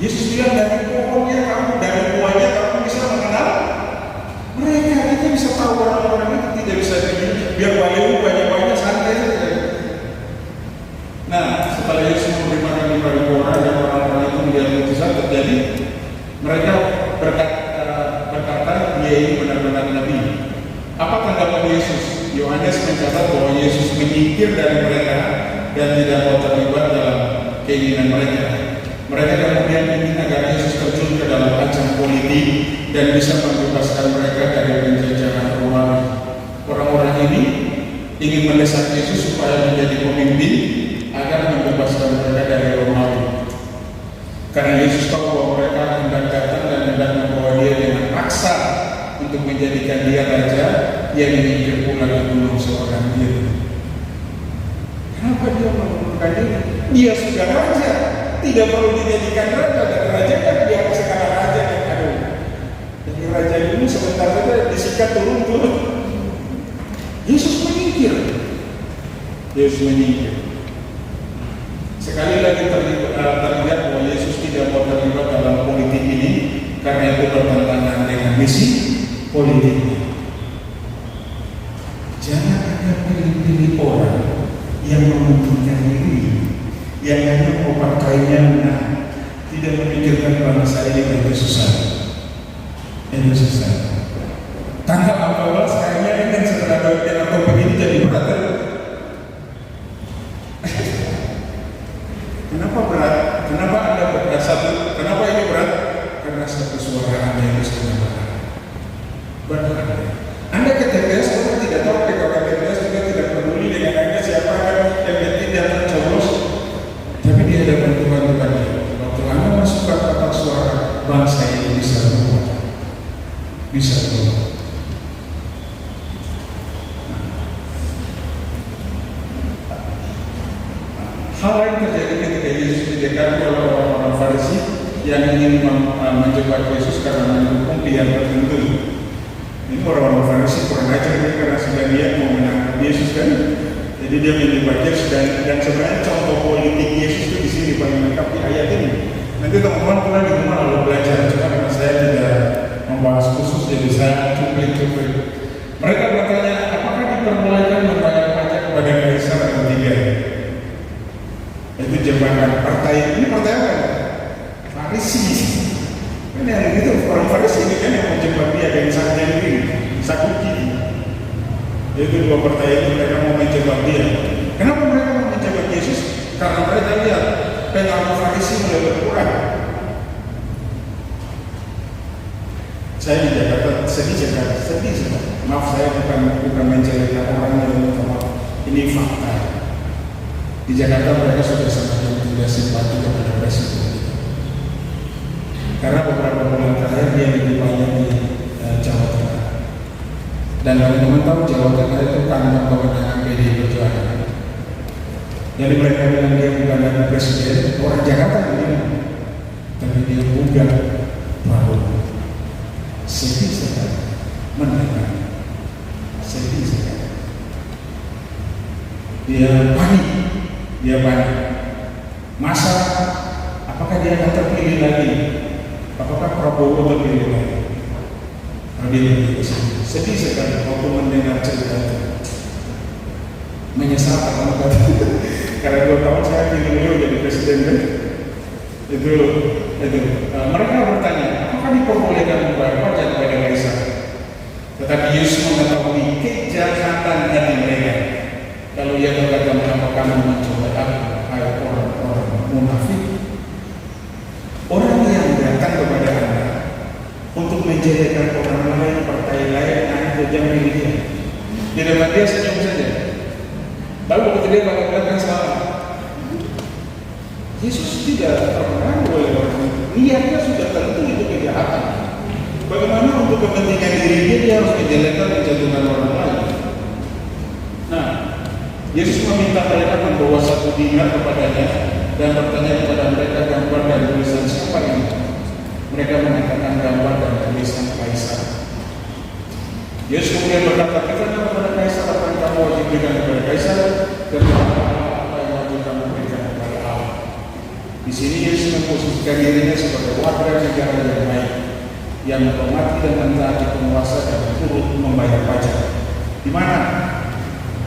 Yesus bilang dari pohonnya kamu, dari buahnya kamu bisa mengenal mereka. Kita bisa tahu orang-orang itu tidak bisa begini. Biar banyak-banyak santai saja. Nah, setelah Yesus memberi makan 5.000 orang dan orang-orang itu melihat mujizat terjadi, mereka berkata dia ini benar-benar Nabi. Apa tanggapan Yesus? Yohanes mencatat bahwa Yesus menyingkir dari mereka dan tidak mau terlibat dalam keinginan mereka. Mereka kemudian ingin agar Yesus terjun ke dalam ajang politik dan bisa membebaskan mereka dari penjajahan Romawi. Orang-orang ini ingin mendesak Yesus supaya menjadi pemimpin agar membebaskan mereka dari Romawi. Karena Yesus tahu bahwa mereka hendak datang dan hendak membawa dia dengan paksa untuk menjadikan dia raja yang ingin pulang ke gunung seorang diri. Kenapa dia mengundurkan diri? Dia sudah raja. tidak perlu dijadikan raja, dan raja kan di atas segala raja yang ada. Jadi raja ini sebentar saja disikat turun. Yesus menyingkir. Sekali lagi terlihat bahwa Yesus tidak mau terlibat dalam politik ini, karena itu bertentangan dengan misi politiknya. Jangan ada pilih-pilih orang yang mementingkan diri, yang hanya mau partainya menang, tidak memikirkan bangsa ini itu susah. Tanggal 14 kayaknya dengan setelah dengan topik ini jadi berat. Kenapa berat? Kenapa Anda berat satu? Kenapa ini berat? Karena satu suara Anda itu sangat berat. Anda ke TPS, orang tidak tahu ke TPS juga tidak peduli dengan Anda siapa yang tidak tercoblos, tapi dia ada bantuan tadi. Waktu Anda masukkan kotak suara, bangsa ini bisa berubah. Hal lain terjadi ketika Yesus didekati oleh orang-orang Farisi yang ingin menjebak Yesus karena mendukung pihak tertentu. Ini orang-orang Farisi kurang ajar karena sudah dia mau menangkap Yesus kan, jadi dia menjebak Yesus dan sebenarnya contoh politik Yesus itu di sini paling lengkap di ayat ini. Nanti teman-teman pernah di rumah lalu belajar, cuma karena saya tidak membahas khusus jadi saya cuplik. Mereka bertanya, apakah diperbolehkan membayar pajak kepada kaisar atau tidak? Itu jabatan partai, ini partai apa? Farisi. Kan yang itu orang Farisi ini kan yang menjebak dia dengan sangat ini, sakuki. Itu dua partai itu mereka mau menjebak dia. Kenapa mereka mau menjebak Yesus? Karena mereka lihat pengaruh Farisi mulai berkurang. Saya di Jakarta sedih. Maaf, saya bukan menceritakan orang yang ini fakta. Di Jakarta mereka sudah sangat tidak simpati kepada presiden. Karena beberapa bulan terakhir dia lebih banyak di Jawa Tengah. Dan teman-teman tahu Jawa Tengah itu kandang kewenangan PDI Perjuangan. Jadi mereka bilang dia bukan lagi presiden, orang Jakarta ini, tapi dia bukan Prabowo. Sedih sekali mendengar. Dia panik. Masa apakah dia akan terpilih lagi? Apakah Prabowo terpilih lagi? Dia sedih sekali waktu mendengar cerita itu. Menyesal karena 2 tahun saya pilih jadi presiden kan? Itu. Mereka bertanya, apakah diperbolehkan membayar pajak kepada kaisar? Tetapi Yesus mengetahui kejahatan hati mereka. Kalau ia berkata, mengapa kamu mencoba aku, hai orang-orang munafik? Orang yang datang kepada Anda untuk menjadikan orang lain, partai lain, Anda jangan pilih dia. Di depan dia senyum saja. Lalu waktu dia mengatakan salah. Yesus tidak terpengaruh oleh orang. Niatnya sudah tentu itu kejahatan. Bagaimana untuk kepentingan diri dia harus menjelekan menjatuhkan orang lain? Nah, Yesus meminta mereka membawa 1 dinar kepadanya dan bertanya kepada mereka gambar dan tulisan siapa ini? Mereka mengatakan gambar dan tulisan kaisar. Yesus kemudian berkata, berikanlah kepada kaisar apa yang kamu wajib berikan kepada kaisar, dan apa yang wajib kamu berikan kepada Allah. Di sini Yesus memposisikan dirinya sebagai warga negara yang baik, yang menghormati dan mentaati penguasa dan turut membayar pajak. Di mana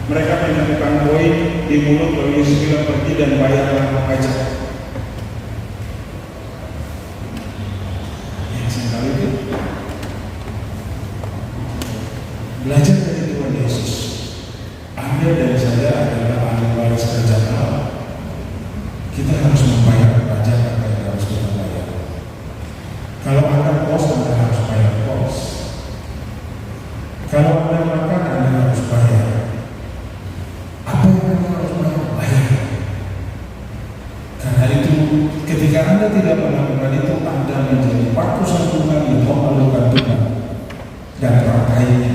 mereka menemukan koin di mulut lalu Yesus bilang pergi dan bayarlah pajak. Yang sekali itu belajar dari Tuhan Yesus. Anda dan saya adalah ahli waris kerajaan Allah. Kita harus membayar pajak apa yang harus kita bayar. Kalau Anda pos, Anda harus bayar pos. Kalau Anda makan, Anda harus bayar. Apa yang Anda harus bayar? Karena itu, ketika Anda tidak melakukan itu, Anda menjadi pakusan Tuhan yang memalukan Tuhan dan partainya.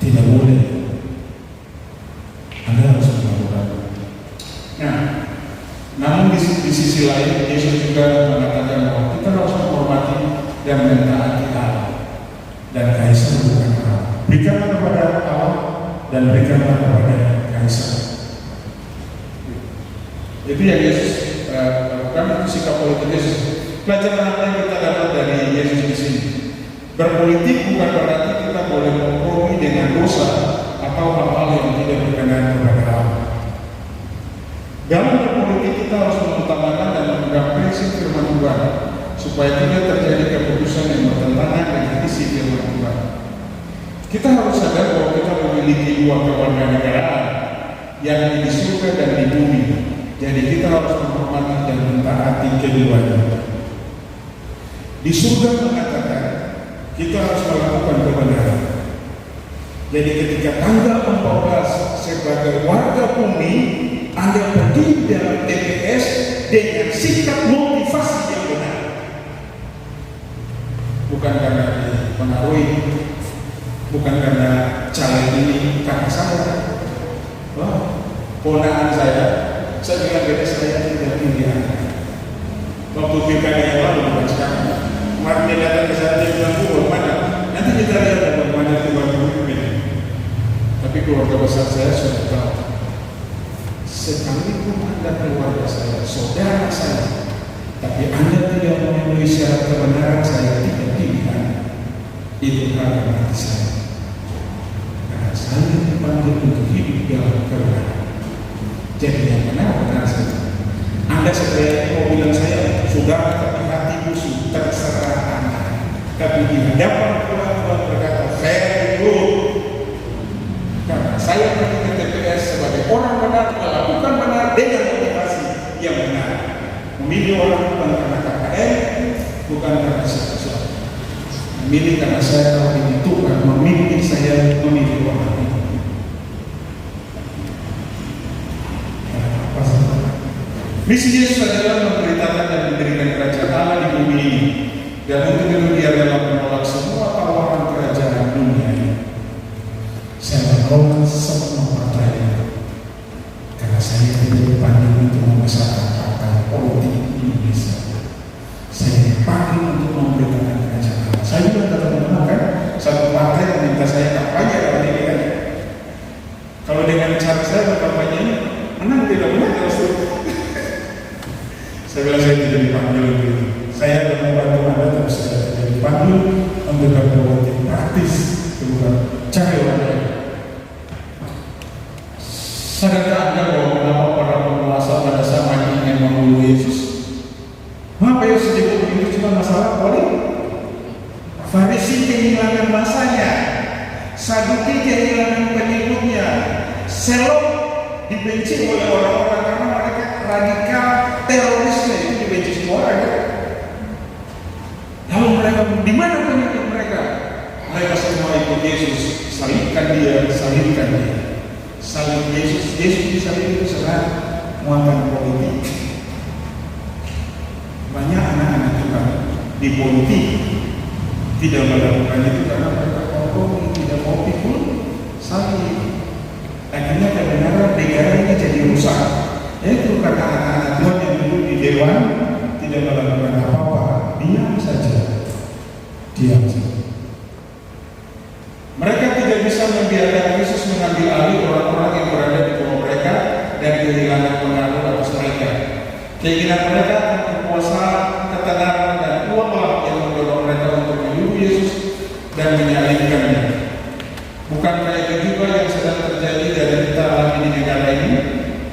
Tidak boleh. Anda harus melakukan. Nah, dan mentaati Allah. Dan kaisar bukan Allah. Berikanlah kepada Allah dan berikanlah kepada kaisar. Itu yang Yesus lakukan, sikap politik Yesus. Pelajaran apa yang kita dapat dari Yesus di sini? Berpolitik bukan berarti kita boleh kompromi dengan dosa atau hal-hal yang tidak berkenan kepada Allah. Dalam berpolitik kita harus mengutamakan dan memegang prinsip firman Tuhan supaya tidak terjadi keputusan yang bertentangan dengan isi firman Tuhan. Kita harus sadar bahwa kita memiliki dua kewarganegaraan, yang di surga dan di bumi. Jadi kita harus menghormati dan mentaati keduanya. Di surga mengatakan kita harus melakukan kebenaran. Jadi ketika tanggal 14 sebagai warga bumi Anda berdiri dalam TPS dengan sikap motivasi yang benar, bukan karena dipengaruhi, bukan karena caleg ini karena saya, ponakan saya bilang beda, saya tidak pilih Anda. Waktu pilkada yang lalu bukan sekarang. Kemarin dia datang ke saya, dia bilang, mana? Nanti kita lihat bagaimana Tuhan berpimpin. Tapi keluarga besar saya sudah tahu. Sekalipun Anda keluarga saya, saudara saya, tapi Anda tidak memenuhi syarat kebenaran, saya tidak pilih Anda. Itu harga mati saya. Karena saya dipanggil untuk hidup dalam kebenaran. Jadi yang benar-benar saja. Anda sebenarnya mau bilang saya sudah, tapi hati musuh, terserah Anda. Tapi di hadapan Tuhan berkata, saya itu karena saya pergi ke TPS sebagai orang benar, melakukan benar dengan motivasi yang benar. Memilih orang bukan karena KKN, bukan karena siapa-siapa. Memilih karena saya tahu ini Tuhan memilih saya, memilih orang ini. Misi Yesus adalah memberitakan dan mendirikan kerajaan Allah di bumi ini, dan untuk itu dia rela menolak semua tawaran kerajaan dunia ini. Saya menolak semua partai karena saya tidak dipanggil untuk membesarkan partai politik Indonesia. Saya dipanggil untuk memberitakan kerajaan Allah. Saya juga tidak menemukan satu partai yang minta saya kampanye kalau ini kan. Kalau dengan cara saya berkampanye menang tidak menang kalau saya bilang saya tidak dipanggil untuk itu. Saya akan membantu Anda, tapi saya tidak dipanggil untuk berpolitik praktis, bukan cari orang lain. Sadarkah Anda bahwa kenapa para penguasa pada zaman ingin membunuh Yesus? Mengapa Yesus disebut begitu? Cuma masalah politik. Farisi kehilangan masanya, Saduki kehilangan pengikutnya, Selok dibenci oleh orang-orang karena mereka radikal, terorisme itu dibenci semua orang. Lalu mereka di mana pengikut mereka? Mereka semua ikut Yesus, salibkan dia, salibkan dia. Salib Yesus, Yesus disalib itu sebenarnya muatan politik. Banyak anak-anak Tuhan di politik tidak melakukan itu karena mereka kompromi, tidak mau pikul salib. Akhirnya kebenaran negara ini jadi rusak. Itu karena anak-anak Tuhan yang dulu di dewan tidak melakukan apa-apa, diam saja. Mereka tidak bisa membiarkan Yesus mengambil alih orang-orang yang berada di bawah mereka dan kehilangan pengaruh atas mereka. Keinginan mereka akan kekuasaan, ketenaran dan uanglah yang mendorong mereka untuk menyuruh Yesus dan menyalibkannya. Bukankah itu juga yang sedang terjadi dari kita alami di negara ini?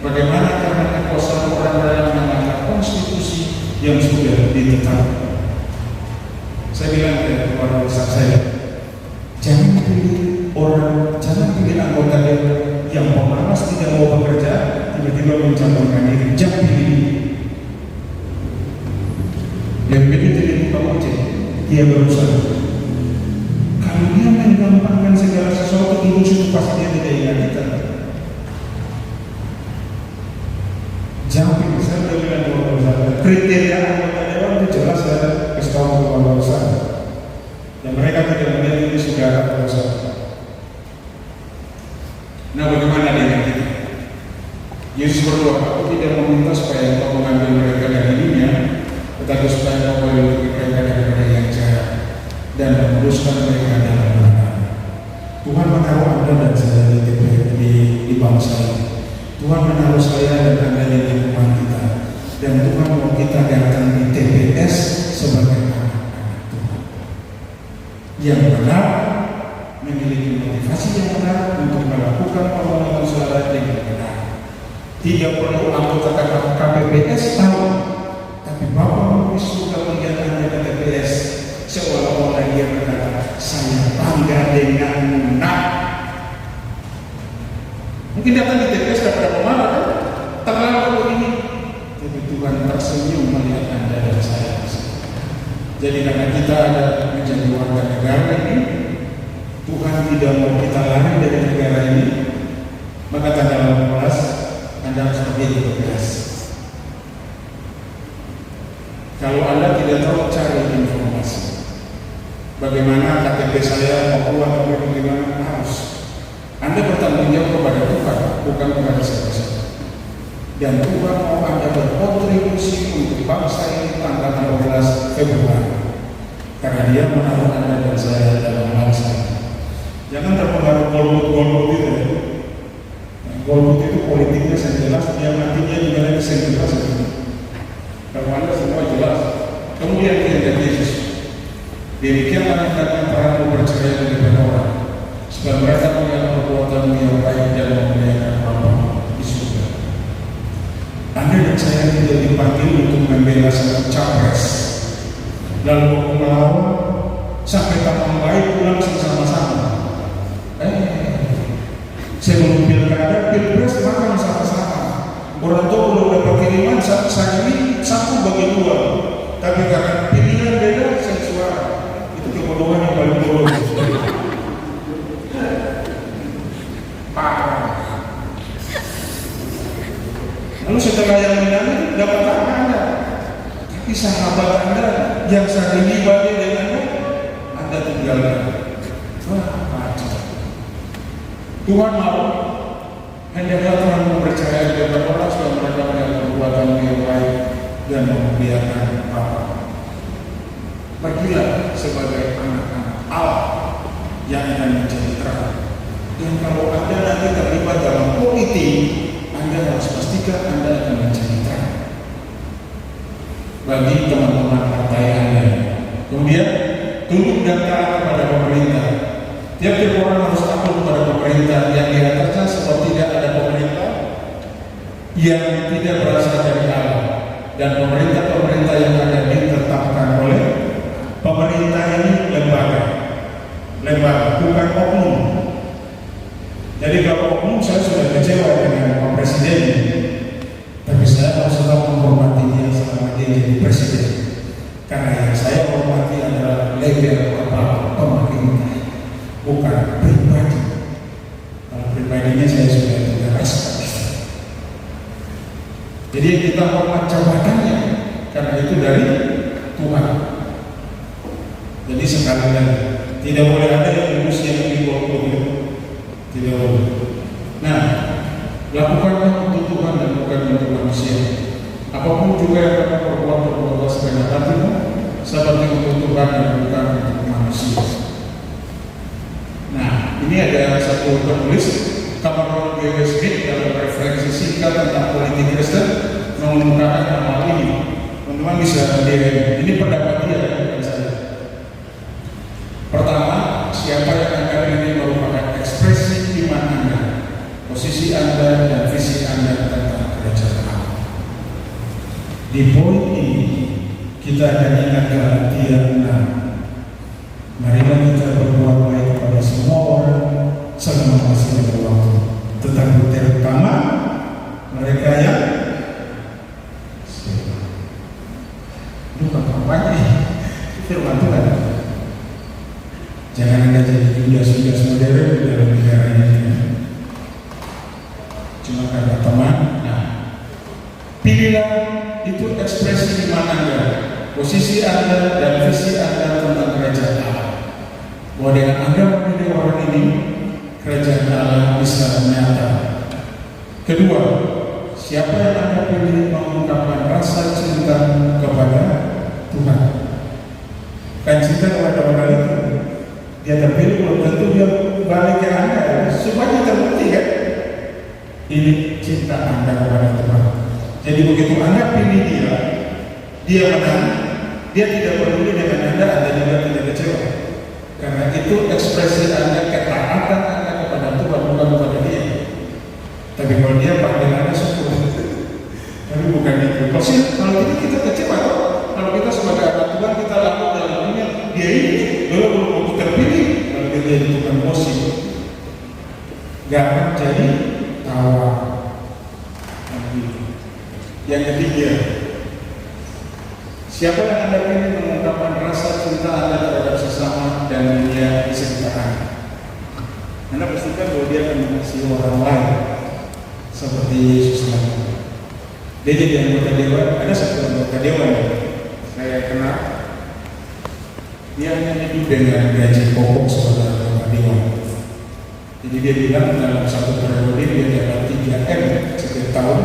Bagaimana karena kekuasaan orang dalam melanggar konstitusi yang sudah ditetapkan? Saya bilang kepada besar saya, jangan pilih orang, jangan pilih anggota yang pemalas tidak mau bekerja, tiba-tiba mencalonkan diri. Jangan pilih. Yang begitu dibuka ojek, dia berusaha. Kalau dia menggampangkan segala sesuatu di musuh, pasti dia tidak ingat kita. Jangan pilih. Saya sudah bilang kepada besar, kriteria anggota dewan itu jelas ya, kesetahuan kepada besar. Dan mereka tidak melihat ini saudara besar. Nah, bagaimana dengan kita? Yesus berdoa, aku tidak meminta supaya engkau mengambil mereka dari dunia, tetapi supaya engkau melindungi mereka daripada yang jahat. Tuhan menaruh saya dan Anda di lingkungan kita, dan Tuhan mau kita datang di TPS sebagai anak-anak Tuhan yang benar, memiliki motivasi yang benar untuk melakukan permohonan suara dengan benar. Tidak perlu anggota KPPS tahu, tapi Bapak Mungkin sudah melihat Anda ke TPS seolah-olah dia berkata, saya bangga denganmu. Mungkin datang di TPS karena pemarah kan? Terlalu begini. Tapi Tuhan tersenyum melihat Anda dan saya. Jadi karena kita ada menjadi warga negara ini, Tuhan tidak mau kita lari dari negara ini, maka tanggal 18 Anda harus pergi ke TPS. Kalau Anda tidak tahu, cari informasi. Bagaimana KTP saya mau keluar atau bagaimana, harus Anda bertanggung jawab kepada Tuhan, bukan kepada siapa-siapa. Dan Tuhan mau Anda berkontribusi untuk bangsa ini tanggal 16 Februari. Karena Dia menaruh Anda dan saya dalam bangsa ini. Jangan terpengaruh golput itu. Golput itu politiknya saya jelas, dia nantinya juga lagi saya jelas. Kalau Anda semua jelas, kemudian kita Yesus. Demikianlah hendaknya para bercerai dengan orang, supaya mereka melihat perbuatan yang baik dan memuliakan Bapa di surga. Anda dan saya tidak dipanggil untuk membela satu capres, lalu melawan sampai tampang baik pulang sama-sama. Sebelum pilkada, pilpres makan sama-sama. Orang tua belum dapat kiriman, saya ini satu bagi dua, tapi karena pilihan beda, saya suara. Itu kebodohan yang paling bodoh. Lalu setelah yang menang dapat apa Anda? Tapi sahabat Anda yang saat ini badai dengan Anda tinggalkan. Wah, kacau. Tuhan mau hendaklah Tuhan mempercayai kepada orang supaya mereka melihat perbuatan yang baik dan memuliakan Bapa. Pergilah sebagai anak-anak Allah yang akan menjadi terang. Dan kalau Anda nanti terlibat dalam politik, Anda harus pastikan Anda akan menjadi terang bagi teman-teman partai Anda. Kemudian tunduk dan taat kepada pemerintah. Tiap-tiap orang harus takut kepada pemerintah. Yang di atasnya sebab tidak ada pemerintah yang tidak berasal dari Allah, dan pemerintah-pemerintah yang akan ditetapkan oleh pemerintah ini lembaga, bukan oknum. Jadi kalau oknum, saya sudah kecewa dengan Pak Presiden, tapi saya harus tetap menghormati dia selama dia jadi presiden. Karena yang saya hormati adalah legal kepala pemerintah, bukan pribadi. Kalau pribadinya saya sudah tidak respect. Jadi kita hormat jabatannya, karena itu dari Tuhan. Jadi sekali lagi, tidak boleh ada yang lulus yang di-golput. Tidak boleh. Nah, lakukanlah untuk Tuhan dan bukan untuk manusia. Apapun juga yang kamu perbuat sebanyak hatimu, seperti untuk Tuhan dan bukan untuk manusia. Nah, ini ada satu penulis, Cameron G.W. Smith, dalam referensi singkat tentang politik Kristen mengungkapkan hal ini. Teman-teman bisa lihat, ini pendapat dia dan saya. Pertama, siapa yang akan ini merupakan ekspresi iman Anda, posisi Anda dan visi Anda tentang kerajaan Allah. Di poin ini kita akan ingat Galatia 6. Marilah kita berbuat baik kepada semua orang selama masih ada waktu, tetapi terutama mereka yang firman Tuhan. Jangan Anda jadi Yudas modern di dalam negara ini. Cuma karena teman. Nah, pilihlah itu ekspresi iman Anda, posisi Anda dan visi Anda tentang kerajaan Allah. Bahwa dengan Anda memilih orang ini, kerajaan Allah bisa nyata. Kedua, siapa yang Anda pilih mengungkapkan rasa cinta kepada Tuhan. Kan cinta kepada orang itu, dia terpilih belum tentu dia balik ke Anda, supaya terbukti kan. Ini cinta Anda kepada Tuhan. Jadi begitu Anda pilih dia menang, dia tidak peduli dengan Anda juga tidak kecewa. Karena itu ekspresi Anda, ketaatan Anda kepada Tuhan, bukan kepada dia. Tapi kalau dia panggil Anda syukur. Tapi bukan itu. Kalau kita kecewa, kalau kita sebagai anak Tuhan kita lakukan dalam dunia, dia ini belum terpilih, kalau dia jadi tukang gosip, gak akan jadi tawar. Yang ketiga, siapa yang Anda pilih mengungkapkan rasa cinta Anda terhadap sesama dan dunia di sekitar Anda? Anda pastikan bahwa dia akan mengasihi orang lain seperti Yesus lakukan. Dia jadi anggota dewan. Ada satu anggota dewan yang saya kenal, dia hanya hidup dengan gaji pokok sebagai anggota dewan. Jadi dia bilang dalam satu periode dia dapat 3M setiap tahun,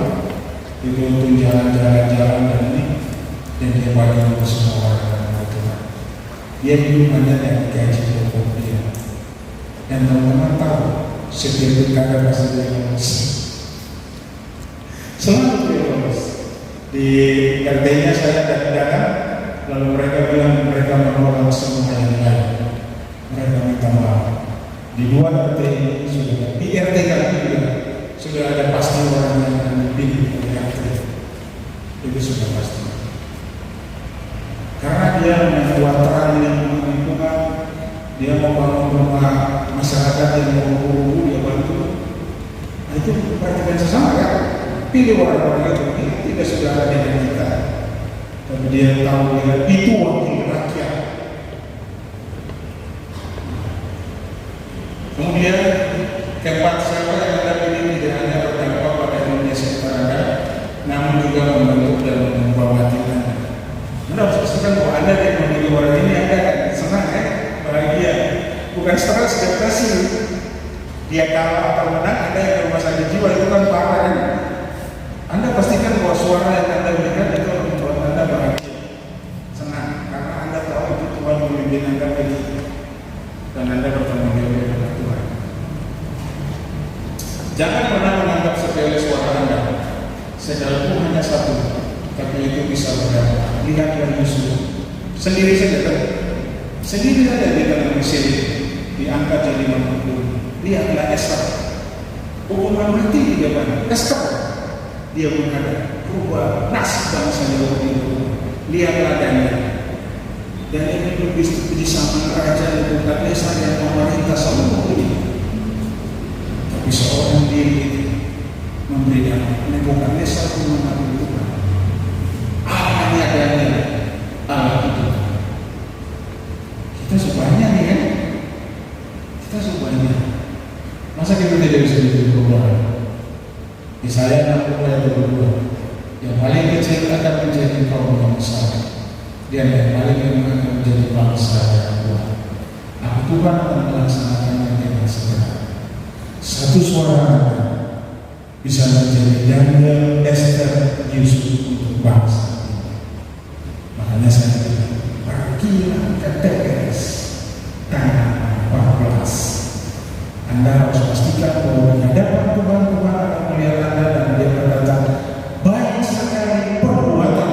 itu untuk jalan-jalan dan ini, dan dia bagi untuk semua orang Tuhan. Dia hidup hanya dengan gaji pokok dia. Dan teman-teman tahu, setiap pilkada pasti dia lolos. Selalu dia lolos. Di RT-nya saya datang, lalu mereka bilang mereka menolak semua yang lain. Mereka minta maaf. Di luar RT ini sudah, di RT kami juga sudah ada pasti orang yang akan dipilih oleh RT. Itu sudah pasti. Karena dia menyuarakan lingkungan, dia mau bangun rumah masyarakat yang mau guru, dia bantu. Nah, itu perhatikan sesama kan? Pilih orang-orang itu, tidak sudah ada dengan kita. Tapi dia tahu dia itu wakil rakyat. Kemudian keempat, siapa yang Anda pilih tidak hanya berdampak pada dunia sekitar Anda, namun juga membentuk dan membawa hati Anda. Anda harus pastikan bahwa Anda yang memilih orang ini, Anda akan senang ya, bahagia, bukan stres, depresi. Dia kalah atau menang, Anda yang rumah sakit jiwa itu kan parah kan. Anda pastikan bahwa suara yang Anda berikan itu membuat Anda bahagia, senang, karena Anda tahu itu Tuhan memimpin Anda pilih, dan Anda bertanggung jawab kepada Tuhan. Jangan pernah menganggap sepele suara Anda, sekalipun hanya satu, tapi itu bisa berdampak. Lihatlah Yusuf, sendiri saja kan? Sendiri saja di dalam Mesir diangkat jadi pemimpin. Lihatlah Esther, hukuman mati di depan Esther, dia menghadap rubah nasib bangsa Yahudi. Lihatlah Daniel itu di samping raja Nebukadnezar yang memerintah seluruh dunia. Tapi seorang diri itu memberi damai. Nebukadnezar pun mengakui Tuhan. Hanya Daniel Allah itu. Kita sebanyak nih kan? Kita sebanyak. Masa kita tidak bisa jadi perubahan? Yesaya 60 ayat 22. Yang paling kecil akan menjadi kaum yang besar, dan yang paling lemah akan menjadi bangsa yang kuat. Aku Tuhan akan melaksanakannya dengan segera. Satu suara bisa menjadi Daniel, Esther, Yusuf untuk bangsa ini. Makanya saya bilang, pergilah ke TPS tanggal 14. Anda harus pastikan bahwa di hadapan Tuhan akan melihat Anda dan dia berkata, baik sekali perbuatan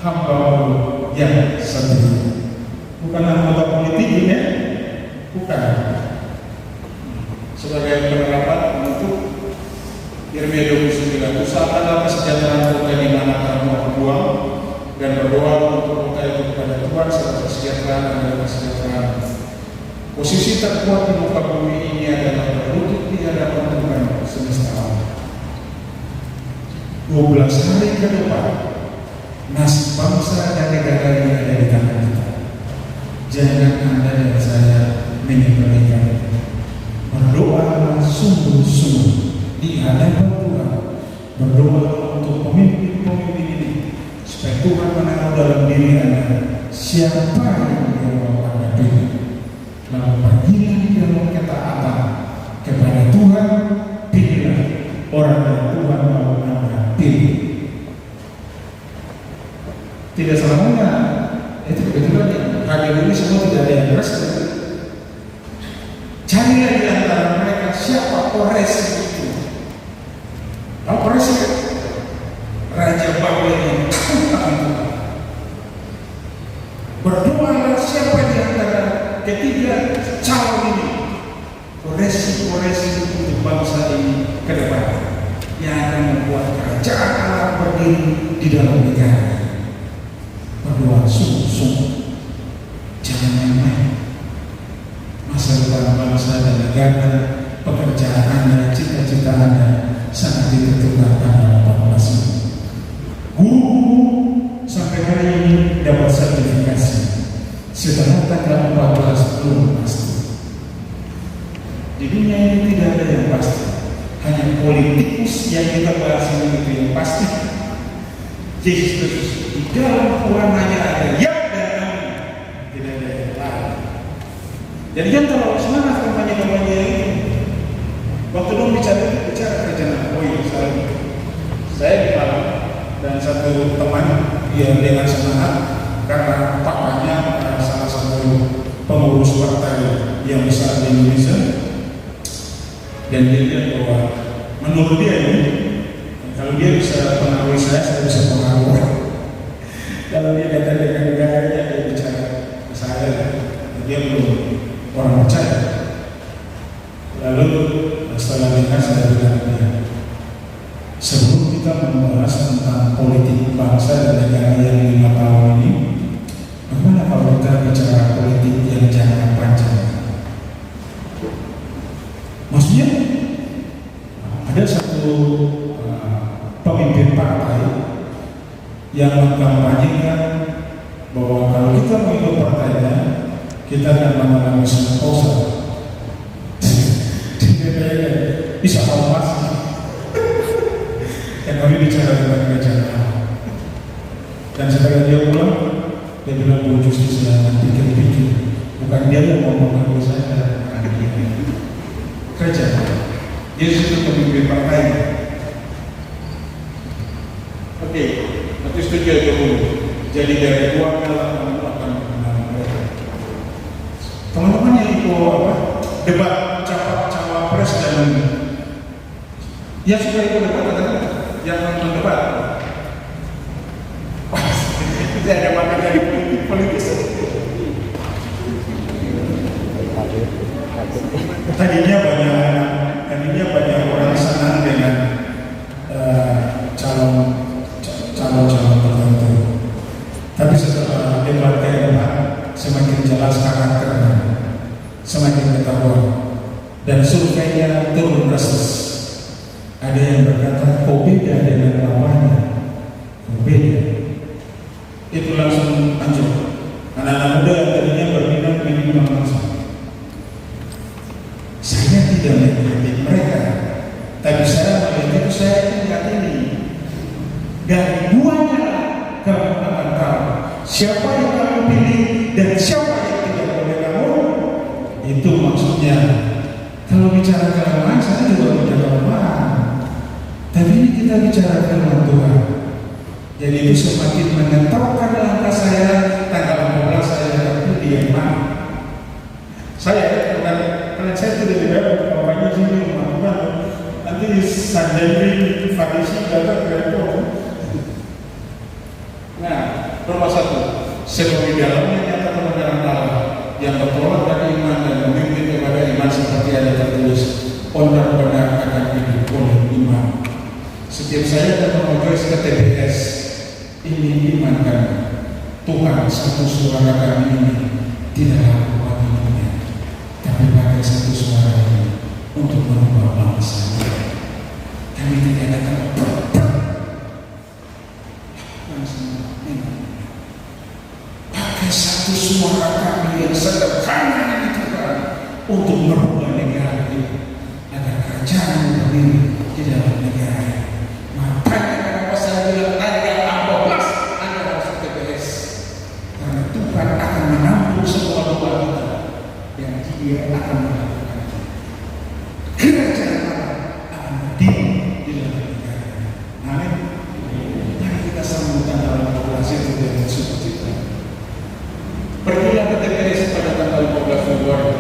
hamba-Mu yang setia. Bukan anggota politik ya, bukan. Sebagai penerapan untuk Yeremia 29, usahakanlah kesejahteraan kota di mana kamu berbuang, dan berdoa untuk kota itu kepada Tuhan serta kesejahteraan dan kesejahteraan. Posisi terkuat di muka bumi ini adalah berlutut di hadapan Tuhan semesta alam. 12 hari ke depan, nasib bangsa dan negara ini ada di tangan kita. Jangan Anda dan saya menyepelekan. Berdoalah sungguh-sungguh di hadapan Tuhan. Berdoa untuk pemimpin-pemimpin ini, supaya Tuhan menaruh dalam diri Anda siapa yang dia mau Anda pilih. Lalu pergilah di dalam ketaatan kepada Tuhan, pilihlah orang yang Tuhan mau Anda pilih. Tidak selamanya itu kebetulan yang hadir ini semua tidak ada yang Kristen. Carilah di antara mereka siapa Kores itu. berdoalah siapa di antara ketiga calon ini, koreksi untuk bangsa ini ke depan yang akan membuat kerajaan Allah berdiri di dalam negara. Berdoa sungguh-sungguh, jangan main-main. Masa depan bangsa dan negara, pekerjaan Anda, cita-cita Anda sangat ditentukan tanggal 14 ini. Guru sampai hari ini dapat sertifikasi, setelah tanggal 14 belum pasti. Di dunia ini tidak ada yang pasti, hanya politikus yang kita bahas ini itu yang pasti. Yesus Kristus di dalam Quran hanya ada ya dan amin, tidak ada yang lain. Jadi jangan terlalu semangat kampanye itu. Waktu dulu bicara kerjaan, saya di Malang dan satu teman yang dengan semangat karena papanya salah satu pengurus partai yang besar di Indonesia, dan dia lihat bahwa menurut dia ini kalau dia bisa pengaruhi saya bisa pengaruh. Kalau dia datang dengan negaranya, dia bicara ke saya, dia belum orang percaya. Lalu setelah dengar saya bilang dia, sebelum kita membahas tentang politik bangsa dan negara yang 5 tahun ini, bagaimana kalau kita bicara politik yang jangka panjang? Maksudnya ada satu pemimpin partai yang mengkampanyekan bahwa kalau kita mau ikut partainya, kita akan mengalami santosa. Bisa ormas. Dan kami bicara tentang kerajaan. Dan setelah dia pulang, dia bilang, Bu Justis, jangan pikir-pikir. Bukan dia yang mau mengaku saya, kerja. Dia itu pemimpin partai. Oke, nanti setuju aja dulu. Jadi dari dua kalah akan menang mereka. Teman-teman yang ikut debat cawapres dan yang sudah ikut debat yang nonton debat. Tidak ada makan dari politis. Tadinya banyak orang senang dengan calon tertentu. Tapi setelah debat semakin jelas karakternya, semakin ketahuan, dan surveinya turun drastis. Ada yang berkata, kok beda dengan lawannya? Kok beda? Itu langsung hancur. Anak-anak muda yang tadinya berminat dengan bangsa. Saya tidak mengkritik mereka, tapi saya melihat saya tidak ini. Dari duanya kamu akan tahu siapa yang kamu pilih dan siapa yang tidak boleh kamu. Itu maksudnya. Kalau bicara kelemahan, saya juga tidak kelemahan. Tapi ini kita bicara firman Tuhan. Jadi itu semakin menetapkan langkah saya. Tanggal 14 saya dapat di yang mana. Saya karena saya tidak dapat kampanye sini teman-teman. Nanti Sanjari Farisi datang ke itu. Nah, nomor 1, sebab di dalamnya nyata kebenaran Allah yang bertolak dari iman dan memimpin kepada iman seperti ada tertulis, orang benar akan hidup oleh iman. Setiap saya akan mengojok ke TPS, ini iman kami. Tuhan, satu suara kami ini tidaklah kuat di dunia, tapi pakai satu suara ini untuk merubah bangsa. Kami tidak akan pakai satu suara kami yang sederhana ini Tuhan untuk merubah negara ini agar kerajaan berdiri di dalam negara ini. Makanya kenapa saya bilang tanggal 14 Anda harus ke TPS, karena Tuhan akan menampung semua doa kita dan Dia akan melakukan kerajaan Allah akan berdiri di dalam negara ini. Amin. Mari kita sambut tanggal 14 itu dengan sukacita. Pergilah ke TPS pada tanggal 15 Februari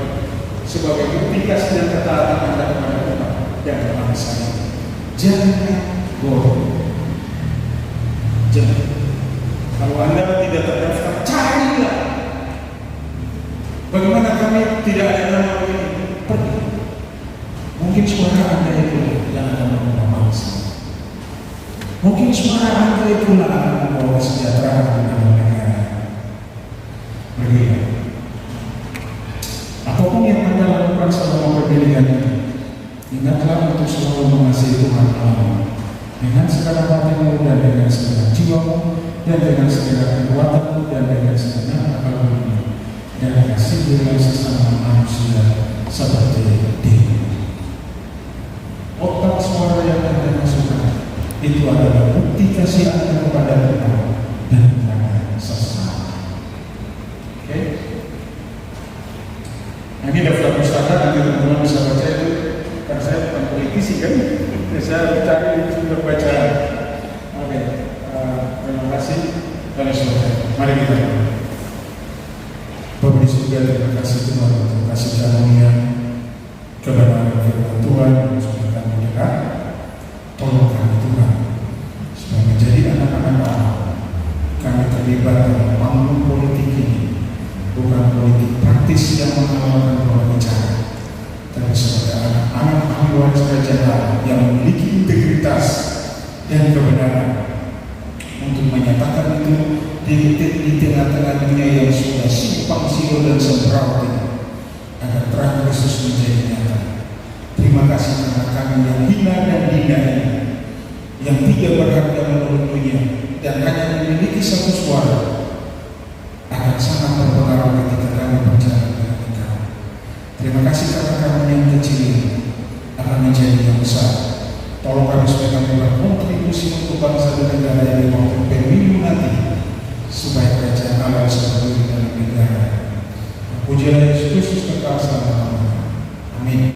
sebagai bukti kasih dan ketaatan Anda kepada Tuhan dan bangsa ini. Jangan bohong. Jangan. Kalau Anda tidak terdaftar, carilah tidak ada nama begini, pergi. Mungkin suara Anda itu yang akan membawa bangsa. Mungkin suara Anda itulah akan membawa kesejahteraan dalam negara. Pergi. Apapun yang Anda lakukan selama pemilihan ini, ingatlah untuk selalu mengasihi Tuhan Allah dengan segala hatimu dan dengan segala jiwamu dan dengan segala kekuatanmu dan dengan segala akalmu, dan kasihilah sesama manusia seperti dirimu. Otak suara yang Anda masukkan itu adalah bukti kasih Anda kepada Tuhan dan kepada sesama. Oke? Nah, ini daftar pustaka, nanti teman-teman bisa baca itu. Karena saya bukan politisi kan, saya cari sumber bacaan. Oke, terima kasih. Mari kita berdoa. Bapak di surga, terima kasih Tuhan untuk kasih karunia kebenaran firman Tuhan yang sudah kami dengar. Tolong kami Tuhan supaya menjadi anak-anak Allah. Kami terlibat dalam panggung politik ini, bukan politik praktis yang menghalalkan berbagai cara, tapi sebagai anak-anak ahli waris kerajaan Allah yang memiliki integritas dan kebenaran untuk menyatakan itu di tengah-tengah dunia yang sudah simpang siur dan semrawut ini, agar terang Kristus menjadi nyata. Terima kasih karena kami yang hina dan dina ini, yang tidak berharga menurut dunia dan hanya memiliki satu suara, akan sangat berpengaruh ketika kami berjalan dengan Engkau. Terima kasih karena kami yang kecil ini akan menjadi yang besar. Tolong kami supaya kami berkontribusi untuk bangsa dan negara yang waktu pemilu nanti, supaya kerajaan Allah bisa berdiri dalam negara. Pujilah Yesus Kristus kekal selama-lamanya.